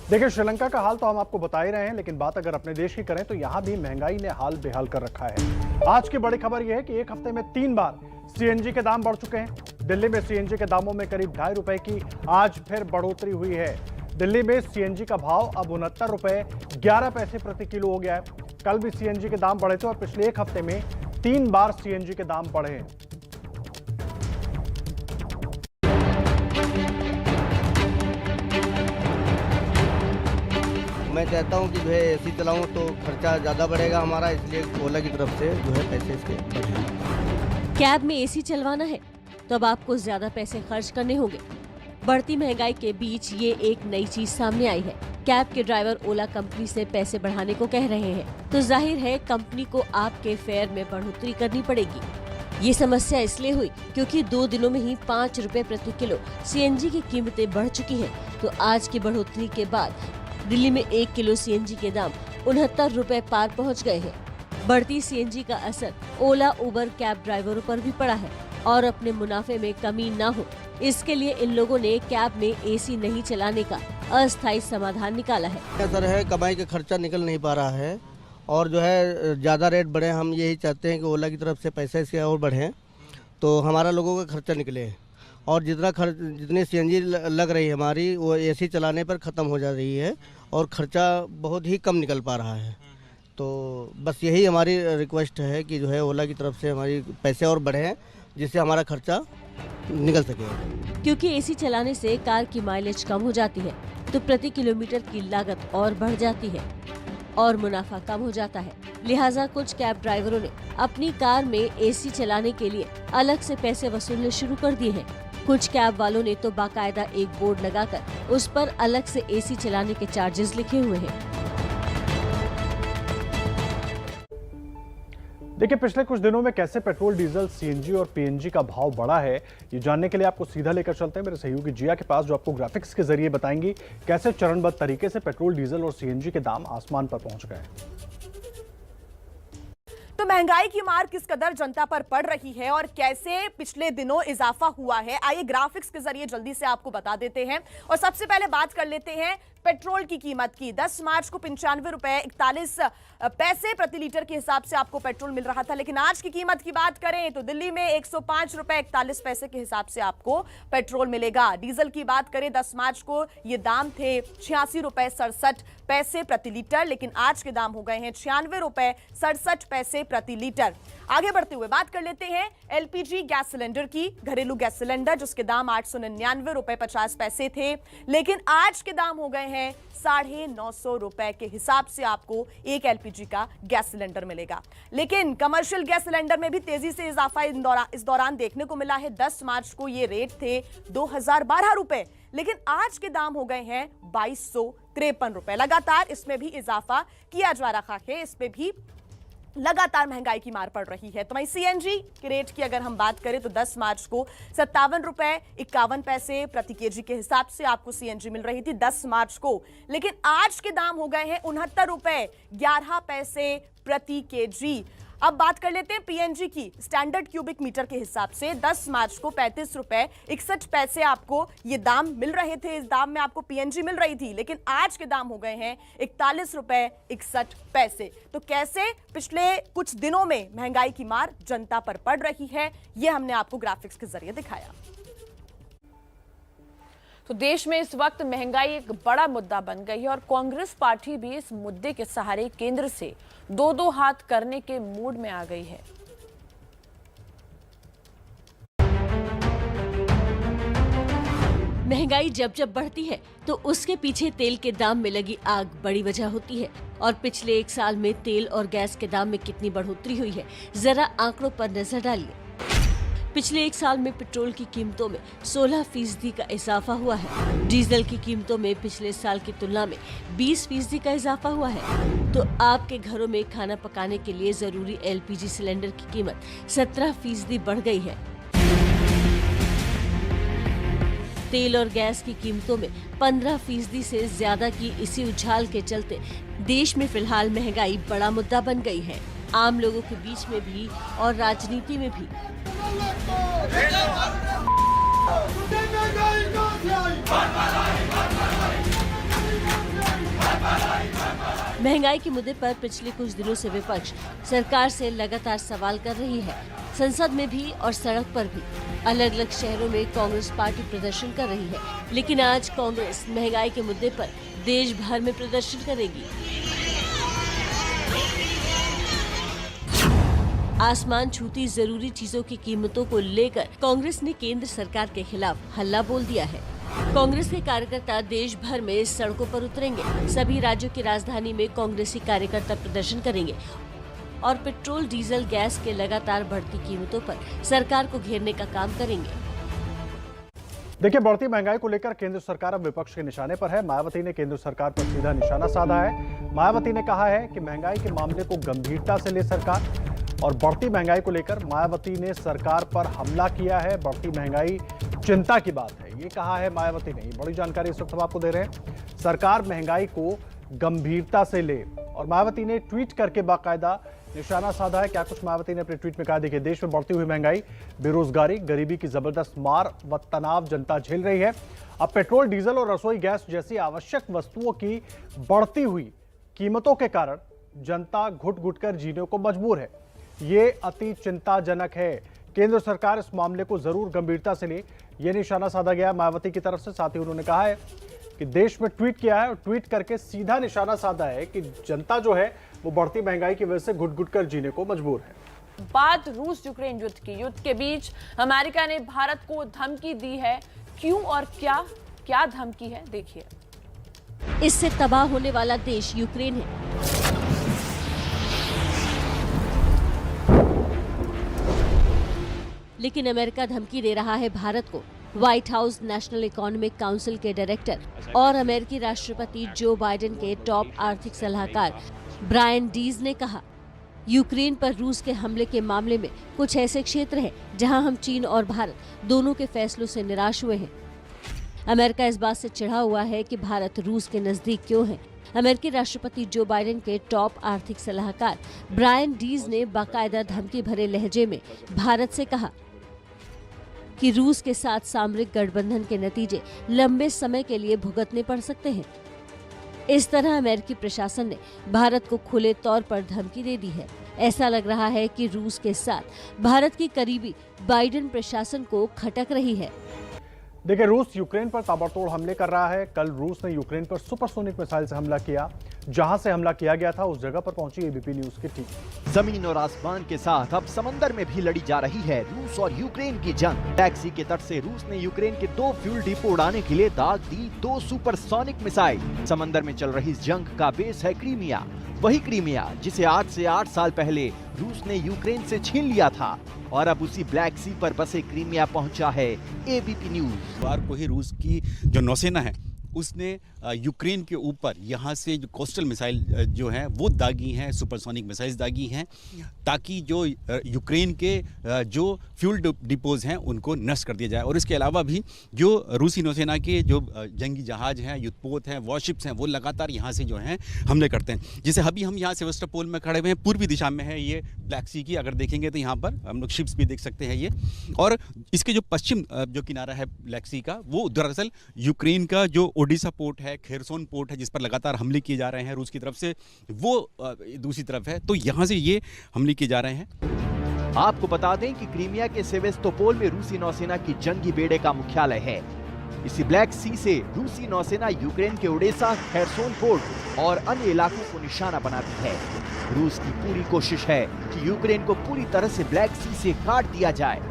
देखिए, श्रीलंका का हाल तो हम आपको बता ही रहे हैं, लेकिन बात अगर अपने देश की करें तो यहां भी महंगाई ने हाल बेहाल कर रखा है। आज की बड़ी खबर यह है कि एक हफ्ते में 3 बार सीएनजी के दाम बढ़ चुके हैं। दिल्ली में सीएनजी के दामों में करीब 2.5 रुपए की आज फिर बढ़ोतरी हुई है। दिल्ली में सीएनजी का भाव अब 69 रुपए 11 पैसे प्रति किलो हो गया है। कल भी सीएनजी के दाम बढ़े थे और पिछले एक हफ्ते में 3 बार सीएनजी के दाम बढ़े हैं। मैं चाहता हूं कि जो है एसी चलाऊं तो खर्चा ज़्यादा बढ़ेगा हमारा, इसलिए ओला की तरफ से जो है पैसे इसके बढ़ेंगे। कैब में एसी चलवाना है तो अब आपको ज्यादा पैसे खर्च करने होंगे। बढ़ती महंगाई के बीच ये एक नई चीज सामने आई है। कैब के ड्राइवर ओला कंपनी से पैसे बढ़ाने को कह रहे हैं, तो जाहिर है कंपनी को आपके फेयर में बढ़ोतरी करनी पड़ेगी। ये समस्या इसलिए हुई क्योंकि 2 दिनों में ही 5 रुपए प्रति किलो सीएनजी की कीमतें बढ़ चुकी हैं। तो आज की बढ़ोतरी के बाद दिल्ली में 1 किलो सीएनजी के दाम 69 रुपए पार पहुंच गए हैं। बढ़ती सीएनजी का असर ओला उबर कैब ड्राइवरों पर भी पड़ा है और अपने मुनाफे में कमी न हो इसके लिए इन लोगों ने कैब में एसी नहीं चलाने का अस्थायी समाधान निकाला है। असर है, कमाई का खर्चा निकल नहीं पा रहा है और जो है ज़्यादा रेट बढ़े। हम यही चाहते हैं कि ओला की तरफ से पैसा इसके और बढ़े तो हमारा लोगों का खर्चा निकले और जितनी सीएनजी लग रही है हमारी वो एसी चलाने पर ख़त्म हो जा रही है और ख़र्चा बहुत ही कम निकल पा रहा है। तो बस यही हमारी रिक्वेस्ट है कि जो है ओला की तरफ से हमारी पैसे और बढ़े जिससे हमारा खर्चा निकल सके। क्योंकि एसी चलाने से कार की माइलेज कम हो जाती है तो प्रति किलोमीटर की लागत और बढ़ जाती है और मुनाफा कम हो जाता है। लिहाजा कुछ कैब ड्राइवरों ने अपनी कार में एसी चलाने के लिए अलग से पैसे वसूलने शुरू कर दिए हैं। कुछ कैब वालों ने तो बाकायदा एक बोर्ड लगाकर उस पर अलग से एसी चलाने के चार्जेस लिखे हुए हैं। देखिए, पिछले कुछ दिनों में कैसे पेट्रोल, डीजल, सीएनजी और पीएनजी का भाव बढ़ा है, ये जानने के लिए आपको सीधा लेकर चलते हैं मेरे सहयोगी जिया के पास, जो आपको ग्राफिक्स के जरिए बताएंगी कैसे चरणबद्ध तरीके से पेट्रोल, डीजल और सीएनजी के दाम आसमान पर पहुंच गए। तो महंगाई की मार किस कदर जनता पर पड़ रही है और कैसे पिछले दिनों इजाफा हुआ है, आइए ग्राफिक्स के जरिए जल्दी से आपको बता देते हैं। और सबसे पहले बात कर लेते हैं पेट्रोल की कीमत की। 10 मार्च को 95 रुपए 41 पैसे प्रति लीटर के हिसाब से आपको पेट्रोल मिल रहा था, लेकिन आज की कीमत की बात करें तो दिल्ली में 105 रुपए 41 पैसे के हिसाब से आपको पेट्रोल मिलेगा। डीजल की बात करें 10 मार्च को ये दाम थे 86 रुपए 67 पैसे प्रति लीटर, लेकिन आज के दाम हो गए हैं 96 रुपए 67 पैसे प्रति लीटर। आगे बढ़ते हुए बात कर लेते हैं एलपीजी गैस सिलेंडर की। घरेलू गैस सिलेंडर जिसके दाम 899 रुपए 50 पैसे थे, लेकिन आज के दाम हो गए हैं 950 रुपए के हिसाब से आपको एक एलपीजी का गैस सिलेंडर मिलेगा। लेकिन कमर्शियल गैस सिलेंडर में भी तेजी से इजाफा इस दौरान देखने को मिला है। 10 मार्च को ये रेट थे 2012 रुपए, लेकिन आज के दाम हो गए हैं 2253 रुपए। लगातार इसमें भी इजाफा किया जा रहा है, इसमें भी लगातार महंगाई की मार पड़ रही है। तो वहीं सीएनजी के रेट की अगर हम बात करें तो 10 मार्च को 57 रुपए 51 पैसे प्रति केजी के हिसाब से आपको सीएनजी मिल रही थी 10 मार्च को, लेकिन आज के दाम हो गए हैं 69 रुपए 11 पैसे प्रति केजी। अब बात कर लेते हैं पीएनजी की। स्टैंडर्ड क्यूबिक मीटर के हिसाब से 10 मार्च को 35 रुपए 61 पैसे आपको ये दाम मिल रहे थे, इस दाम में आपको पीएनजी मिल रही थी, लेकिन आज के दाम हो गए हैं 41 रुपए 61 पैसे। तो कैसे पिछले कुछ दिनों में महंगाई की मार जनता पर पड़ रही है, ये हमने आपको ग्राफिक्स के जरिए दिखाया। तो देश में इस वक्त महंगाई एक बड़ा मुद्दा बन गई है और कांग्रेस पार्टी भी इस मुद्दे के सहारे केंद्र से दो हाथ करने के मूड में आ गई है। महंगाई जब जब बढ़ती है तो उसके पीछे तेल के दाम में लगी आग बड़ी वजह होती है। और पिछले 1 साल में तेल और गैस के दाम में कितनी बढ़ोतरी हुई है, जरा आंकड़ों पर नजर डालिए। पिछले 1 साल में पेट्रोल की कीमतों में 16% का इजाफा हुआ है। डीजल की कीमतों में पिछले साल की तुलना में 20% का इजाफा हुआ है। तो आपके घरों में खाना पकाने के लिए जरूरी एलपीजी सिलेंडर की कीमत 17% बढ़ गई है। तेल और गैस की कीमतों में 15% से ज्यादा की इसी उछाल के चलते देश में फिलहाल महंगाई बड़ा मुद्दा बन गई है, आम लोगों के बीच में भी और राजनीति में भी। महंगाई के मुद्दे पर पिछले कुछ दिनों से विपक्ष सरकार से लगातार सवाल कर रही है। संसद में भी और सड़क पर भी अलग अलग शहरों में कांग्रेस पार्टी प्रदर्शन कर रही है, लेकिन आज कांग्रेस महंगाई के मुद्दे पर देश भर में प्रदर्शन करेगी। आसमान छूती जरूरी चीजों की कीमतों को लेकर कांग्रेस ने केंद्र सरकार के खिलाफ हल्ला बोल दिया है। कांग्रेस के कार्यकर्ता देश भर में सड़कों पर उतरेंगे। सभी राज्यों की राजधानी में कांग्रेसी कार्यकर्ता प्रदर्शन करेंगे और पेट्रोल, डीजल, गैस के लगातार बढ़ती कीमतों पर सरकार को घेरने का काम करेंगे। देखिए, बढ़ती महंगाई को लेकर केंद्र सरकार अब विपक्ष के निशाने पर है। मायावती ने केंद्र सरकार पर सीधा निशाना साधा है। मायावती ने कहा है कि महंगाई के मामले को गंभीरता से ले सरकार, और बढ़ती महंगाई को लेकर मायावती ने सरकार पर हमला किया है। बढ़ती महंगाई चिंता की बात है, ये कहा है मायावती ने। बड़ी जानकारी इस वक्त हम आपको दे रहे हैं। सरकार महंगाई को गंभीरता से ले, और मायावती ने ट्वीट करके बाकायदा निशाना साधा है। क्या कुछ मायावती ने अपने ट्वीट में कहा, देखिए। देश में बढ़ती हुई महंगाई, बेरोजगारी, गरीबी की जबरदस्त मार व तनाव जनता झेल रही है। अब पेट्रोल, डीजल और रसोई गैस जैसी आवश्यक वस्तुओं की बढ़ती हुई कीमतों के कारण जनता घुट घुट कर जीने को मजबूर है। ये अति चिंताजनक है। केंद्र सरकार इस मामले को जरूर गंभीरता से ले, ये निशाना साधा गया मायावती की तरफ से। साथ ही उन्होंने कहा है कि देश में ट्वीट किया है और ट्वीट करके सीधा निशाना साधा है कि जनता जो है वो बढ़ती महंगाई की वजह से घुट घुट कर जीने को मजबूर है। बात रूस यूक्रेन युद्ध की। युद्ध के बीच अमेरिका ने भारत को धमकी दी है। क्यों और क्या धमकी है, देखिए। इससे तबाह होने वाला देश यूक्रेन है। लेकिन अमेरिका धमकी दे रहा है भारत को। White house national economic council के डायरेक्टर और अमेरिकी राष्ट्रपति जो बाइडेन के टॉप आर्थिक सलाहकार ब्रायन डीज ने कहा, यूक्रेन पर रूस के हमले के मामले में कुछ ऐसे क्षेत्र हैं जहां हम चीन और भारत दोनों के फैसलों से निराश हुए हैं। अमेरिका इस बात से चिढ़ा हुआ है कि भारत रूस के नजदीक क्यों है। अमेरिकी राष्ट्रपति जो बाइडेन के टॉप आर्थिक सलाहकार ब्रायन डीज ने बाकायदा धमकी भरे लहजे में भारत से कहा कि रूस के साथ सामरिक गठबंधन के नतीजे लंबे समय के लिए भुगतने पड़ सकते हैं। इस तरह अमेरिकी प्रशासन ने भारत को खुले तौर पर धमकी दे दी है। ऐसा लग रहा है कि रूस के साथ भारत की करीबी बाइडेन प्रशासन को खटक रही है। देखिए, रूस यूक्रेन पर ताबड़तोड़ हमले कर रहा है। कल रूस ने यूक्रेन पर सुपरसोनिक मिसाइल से हमला किया। जहां से हमला किया गया था उस जगह पर पहुंची एबीपी न्यूज की टीम। जमीन और आसमान के साथ अब समंदर में भी लड़ी जा रही है रूस और यूक्रेन की जंग। ब्लैक सी के तट से रूस ने यूक्रेन के 2 फ्यूल डिपो उड़ाने के लिए दाग दी 2 सुपरसोनिक मिसाइल। समंदर में चल रही इस जंग का बेस है क्रीमिया, वही क्रीमिया जिसे आज से 8 साल पहले रूस ने यूक्रेन से छीन लिया था। और अब उसी ब्लैक सी पर बसे क्रीमिया पहुंचा है एबीपी न्यूज। बार को ही रूस की जो नौसेना है उसने यूक्रेन के ऊपर यहाँ से जो कोस्टल मिसाइल जो हैं वो दागी हैं, सुपरसोनिक मिसाइल्स दागी हैं, ताकि जो यूक्रेन के जो फ्यूल डिपोज हैं उनको नष्ट कर दिया जाए। और इसके अलावा भी जो रूसी नौसेना के जो जंगी जहाज हैं, युद्धपोत हैं, वॉरशिप्स हैं, वो लगातार यहाँ से जो हैं हमले करते हैं। जैसे अभी हम यहाँ सेवास्टोपोल में खड़े हुए हैं, पूर्वी दिशा में है ये ब्लैक सी की। अगर देखेंगे तो यहाँ पर हम लोग शिप्स भी देख सकते हैं ये। और इसके जो पश्चिम जो किनारा है ब्लैक सी का, वो दरअसल यूक्रेन का जो ओडिशा पोर्ट है, खेरसोन पोर्ट है, जिस पर लगातार हमले किए जा रहे हैं रूस की तरफ से, वो दूसरी तरफ है। तो यहाँ से ये हमले किए जा रहे हैं। आपको बता दें कि क्रीमिया के सेवेस्तोपोल में रूसी नौसेना की जंगी बेड़े का मुख्यालय है। इसी ब्लैक सी से रूसी नौसेना यूक्रेन के ओडेसा, खेरसोन पोर्ट और अन्य इलाकों को निशाना बनाती है। रूस की पूरी कोशिश है कि यूक्रेन को पूरी तरह से ब्लैक सी से काट दिया जाए।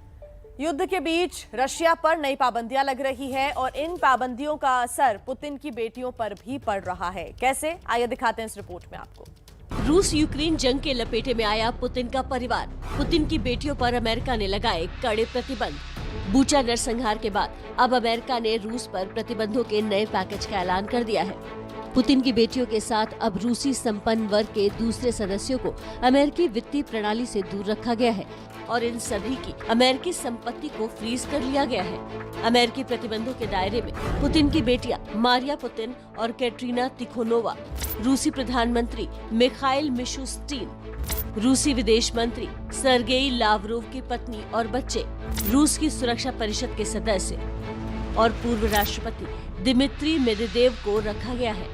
युद्ध के बीच रशिया पर नई पाबंदियां लग रही है और इन पाबंदियों का असर पुतिन की बेटियों पर भी पड़ रहा है। कैसे, आइए दिखाते हैं इस रिपोर्ट में आपको। रूस यूक्रेन जंग के लपेटे में आया पुतिन का परिवार। पुतिन की बेटियों पर अमेरिका ने लगाए कड़े प्रतिबंध। बूचा नरसंहार के बाद अब अमेरिका ने रूस पर प्रतिबंधों के नए पैकेज का ऐलान कर दिया है। पुतिन की बेटियों के साथ अब रूसी संपन्न वर्ग के दूसरे सदस्यों को अमेरिकी वित्तीय प्रणाली से दूर रखा गया है और इन सभी की अमेरिकी संपत्ति को फ्रीज कर लिया गया है। अमेरिकी प्रतिबंधों के दायरे में पुतिन की बेटियां मारिया पुतिन और कैटरीना तिखोनोवा, रूसी प्रधानमंत्री मिखाइल मिशुस्टिन, रूसी विदेश मंत्री सर्गेई लावरोव की पत्नी और बच्चे, रूस की सुरक्षा परिषद के सदस्य और पूर्व राष्ट्रपति दिमित्री मेदवेदेव को रखा गया है।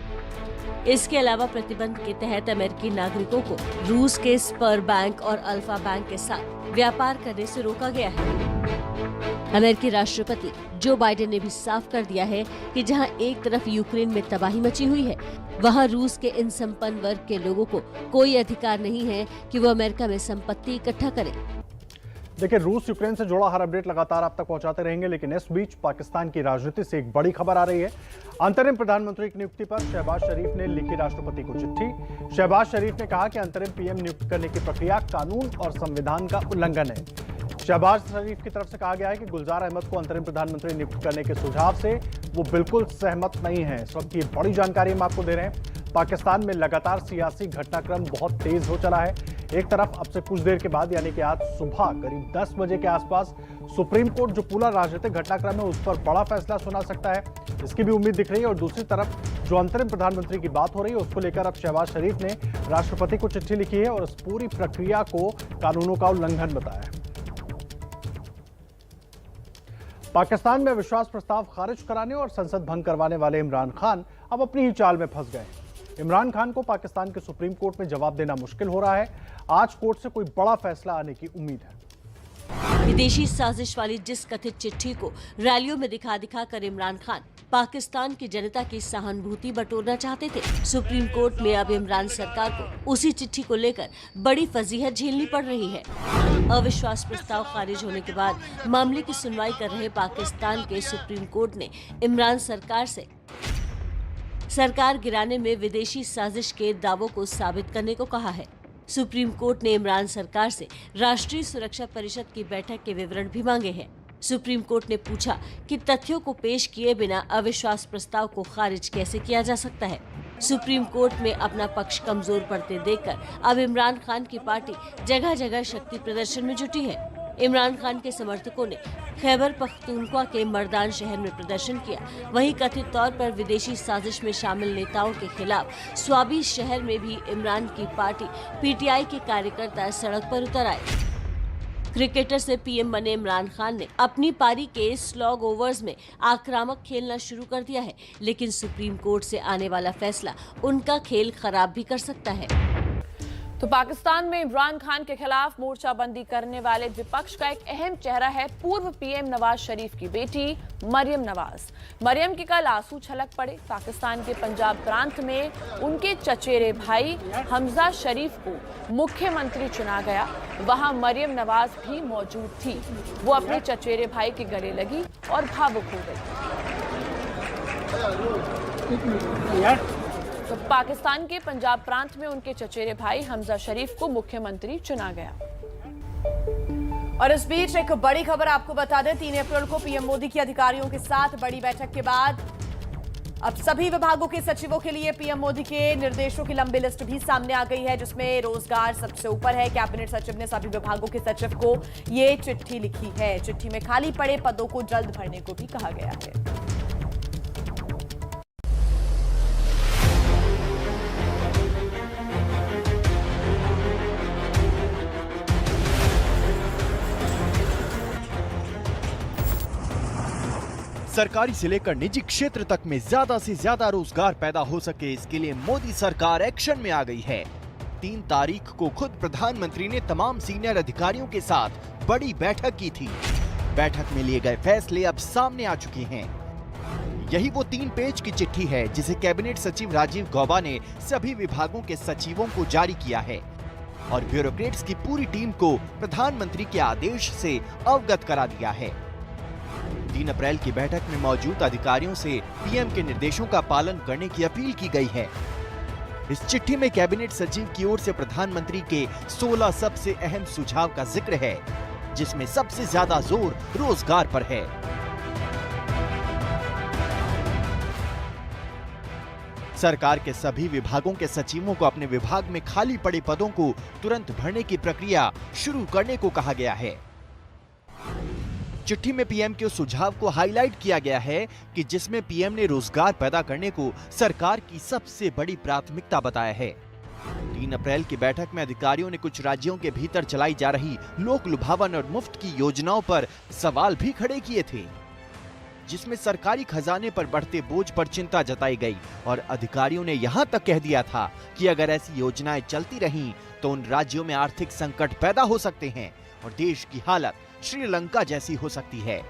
इसके अलावा प्रतिबंध के तहत अमेरिकी नागरिकों को रूस के स्पर बैंक और अल्फा बैंक के साथ व्यापार करने से रोका गया है। अमेरिकी राष्ट्रपति जो बाइडेन ने भी साफ कर दिया है कि जहां एक तरफ यूक्रेन में तबाही मची हुई है, वहां रूस के इन संपन्न वर्ग के लोगों को कोई अधिकार नहीं है कि वो अमेरिका में संपत्ति इकट्ठा करें। देखिए, रूस यूक्रेन से जुड़ा हर अपडेट लगातार आप तक पहुंचाते रहेंगे, लेकिन इस बीच पाकिस्तान की राजनीति से एक बड़ी खबर आ रही है। अंतरिम प्रधानमंत्री की नियुक्ति पर शहबाज शरीफ ने लिखी राष्ट्रपति को चिट्ठी। शहबाज शरीफ ने कहा कि अंतरिम पीएम नियुक्त करने की प्रक्रिया कानून और संविधान का उल्लंघन है। शहबाज शरीफ की तरफ से कहा गया है कि गुलजार अहमद को अंतरिम प्रधानमंत्री नियुक्त करने के सुझाव से वो बिल्कुल सहमत नहीं है। इस वक्त की बड़ी जानकारी हम आपको दे रहे हैं। पाकिस्तान में लगातार सियासी घटनाक्रम बहुत तेज हो चला है। एक तरफ अब से कुछ देर के बाद यानी कि आज सुबह करीब 10 बजे के आसपास सुप्रीम कोर्ट जो पूरा राजनीतिक घटनाक्रम है उस पर बड़ा फैसला सुना सकता है, इसकी भी उम्मीद दिख रही है। और दूसरी तरफ जो अंतरिम प्रधानमंत्री की बात हो रही है उसको लेकर अब शहबाज शरीफ ने राष्ट्रपति को चिट्ठी लिखी है और इस पूरी प्रक्रिया को कानूनों का उल्लंघन बताया है। पाकिस्तान में विश्वास प्रस्ताव खारिज कराने और संसद भंग करवाने वाले इमरान खान अब अपनी ही चाल में फंस गए। इमरान खान को पाकिस्तान के सुप्रीम कोर्ट में जवाब देना मुश्किल हो रहा है। आज कोर्ट से कोई बड़ा फैसला आने की उम्मीद है। विदेशी साजिश वाली जिस कथित चिट्ठी को रैलियों में दिखा कर इमरान खान पाकिस्तान की जनता की सहानुभूति बटोरना चाहते थे, सुप्रीम कोर्ट में अब इमरान सरकार को उसी चिट्ठी को लेकर बड़ी फजीहत झेलनी पड़ रही है। अविश्वास प्रस्ताव खारिज होने के बाद मामले की सुनवाई कर रहे पाकिस्तान के सुप्रीम कोर्ट ने इमरान सरकार से सरकार गिराने में विदेशी साजिश के दावों को साबित करने को कहा है। सुप्रीम कोर्ट ने इमरान सरकार से राष्ट्रीय सुरक्षा परिषद की बैठक के विवरण भी मांगे हैं। सुप्रीम कोर्ट ने पूछा कि तथ्यों को पेश किए बिना अविश्वास प्रस्ताव को खारिज कैसे किया जा सकता है। सुप्रीम कोर्ट में अपना पक्ष कमजोर पड़ते देखकर अब इमरान खान की पार्टी जगह जगह शक्ति प्रदर्शन में जुटी है। इमरान खान के समर्थकों ने खैबर पख्तूनख्वा के मर्दान शहर में प्रदर्शन किया। वहीं कथित तौर पर विदेशी साजिश में शामिल नेताओं के खिलाफ स्वाबी शहर में भी इमरान की पार्टी पीटीआई के कार्यकर्ता सड़क पर उतर आए। क्रिकेटर से पीएम बने इमरान खान ने अपनी पारी के स्लॉग ओवर्स में आक्रामक खेलना शुरू कर दिया है, लेकिन सुप्रीम कोर्ट से आने वाला फैसला उनका खेल खराब भी कर सकता है। तो पाकिस्तान में इमरान खान के खिलाफ मोर्चाबंदी करने वाले विपक्ष का एक अहम चेहरा है पूर्व पीएम नवाज शरीफ की बेटी मरियम नवाज। मरियम के कल आंसू छलक पड़े। पाकिस्तान के पंजाब प्रांत में उनके चचेरे भाई हमजा शरीफ को मुख्यमंत्री चुना गया। वहां मरियम नवाज भी मौजूद थी। वो अपने चचेरे भाई के गले लगी और भावुक हो गई। तो पाकिस्तान के पंजाब प्रांत में उनके चचेरे भाई हमजा शरीफ को मुख्यमंत्री चुना गया। और इस बीच एक बड़ी खबर आपको बता दें, 3 अप्रैल को पीएम मोदी की अधिकारियों के साथ बड़ी बैठक के बाद अब सभी विभागों के सचिवों के लिए पीएम मोदी के निर्देशों की लंबी लिस्ट भी सामने आ गई है, जिसमें रोजगार सबसे ऊपर है। कैबिनेट सचिव ने सभी विभागों के सचिव को ये चिट्ठी लिखी है। चिट्ठी में खाली पड़े पदों को जल्द भरने को भी कहा गया है। सरकारी से लेकर निजी क्षेत्र तक में ज्यादा से ज्यादा रोजगार पैदा हो सके, इसके लिए मोदी सरकार एक्शन में आ गई है। 3 तारीख को खुद प्रधानमंत्री ने तमाम सीनियर अधिकारियों के साथ बड़ी बैठक की थी। बैठक में लिए गए फैसले अब सामने आ चुके हैं। यही वो 3 पेज की चिट्ठी है जिसे कैबिनेट सचिव राजीव गौबा ने सभी विभागों के सचिवों को जारी किया है और ब्यूरोक्रेट्स की पूरी टीम को प्रधानमंत्री के आदेश से अवगत करा दिया है। 3 अप्रैल की बैठक में मौजूद अधिकारियों से पीएम के निर्देशों का पालन करने की अपील की गई है। इस चिट्ठी में कैबिनेट सचिव की ओर से प्रधानमंत्री के 16 सबसे अहम सुझाव का जिक्र है, जिसमें सबसे ज्यादा जोर रोजगार पर है। सरकार के सभी विभागों के सचिवों को अपने विभाग में खाली पड़े पदों को तुरंत भरने की प्रक्रिया शुरू करने को कहा गया है। चिट्ठी में पीएम के उस सुझाव को हाईलाइट किया गया है कि जिसमें पीएम ने रोजगार पैदा करने को सरकार की सबसे बड़ी प्राथमिकता बताया है। 3 अप्रैल की बैठक में अधिकारियों ने कुछ राज्यों के भीतर चलाई जा रही लोक लुभावन और मुफ्त की योजनाओं पर सवाल भी खड़े किए थे। जिसमें सरकारी खजाने पर बढ़ते बोझ पर चिंता जताई गई और अधिकारियों ने यहां तक कह दिया था कि अगर ऐसी योजनाएं चलती रहीं तो उन राज्यों में आर्थिक संकट पैदा हो सकते हैं और देश की हालत श्रीलंका जैसी हो सकती है।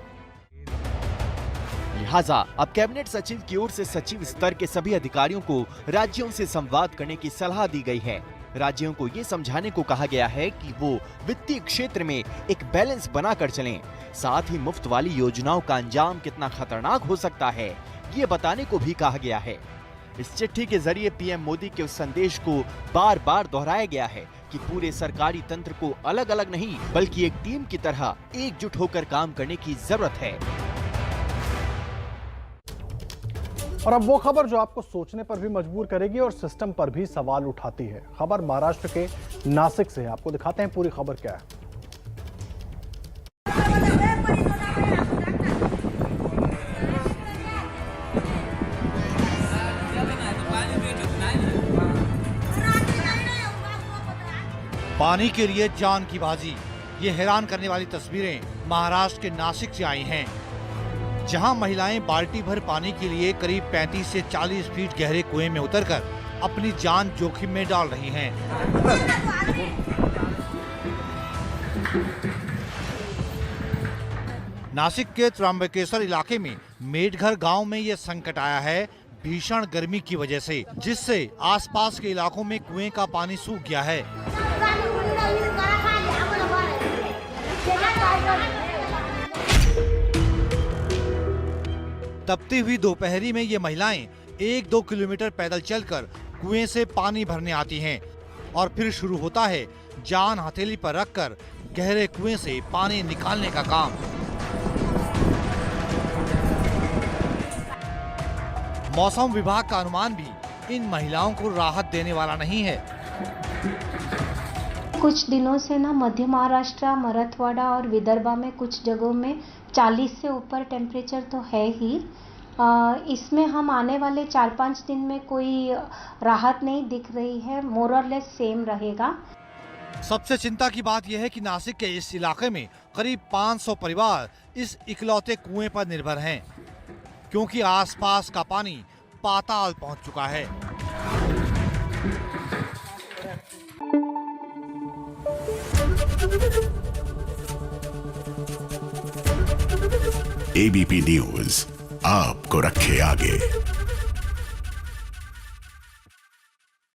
लिहाजा अब कैबिनेट सचिव की ओर से सचिव स्तर के सभी अधिकारियों को राज्यों से संवाद करने की सलाह दी गई है। राज्यों को ये समझाने को कहा गया है कि वो वित्तीय क्षेत्र में एक बैलेंस बनाकर चलें। साथ ही मुफ्त वाली योजनाओं का अंजाम कितना खतरनाक हो सकता है ये बताने को भी कहा गया है। इस चिट्ठी के जरिए पीएम मोदी के उस संदेश को बार बार दोहराया गया है कि पूरे सरकारी तंत्र को अलग अलग नहीं बल्कि एक टीम की तरह एकजुट होकर काम करने की जरूरत है। और अब वो खबर जो आपको सोचने पर भी मजबूर करेगी और सिस्टम पर भी सवाल उठाती है। खबर महाराष्ट्र के नासिक से है। आपको दिखाते हैं पूरी खबर क्या है। पानी के लिए जान की बाजी, ये हैरान करने वाली तस्वीरें महाराष्ट्र के नासिक से आई हैं, जहां महिलाएं बाल्टी भर पानी के लिए करीब 35 से 40 फीट गहरे कुएं में उतरकर अपनी जान जोखिम में डाल रही हैं। नासिक के त्र्यंबकेश्वर इलाके में मेडघर गांव में ये संकट आया है भीषण गर्मी की वजह से, जिससे आसपास के इलाकों में कुएं का पानी सूख गया है। तपती हुई दोपहरी में ये महिलाएं 1-2 किलोमीटर पैदल चलकर कुएं से पानी भरने आती हैं और फिर शुरू होता है जान हथेली पर रखकर गहरे कुएं से पानी निकालने का काम। मौसम विभाग का अनुमान भी इन महिलाओं को राहत देने वाला नहीं है। कुछ दिनों से ना मध्य महाराष्ट्र, मराठवाड़ा और विदर्भा में कुछ जगहों में 40 से ऊपर टेम्परेचर तो है ही। इसमें हम आने वाले 4-5 दिन में कोई राहत नहीं दिख रही है, मोर और लेस सेम रहेगा। सबसे चिंता की बात यह है कि नासिक के इस इलाके में करीब 500 परिवार इस इकलौते कुएं पर निर्भर हैं, क्योंकि आसपास का पानी पाताल पहुंच चुका है। एबीपी न्यूज आपको रखे आगे।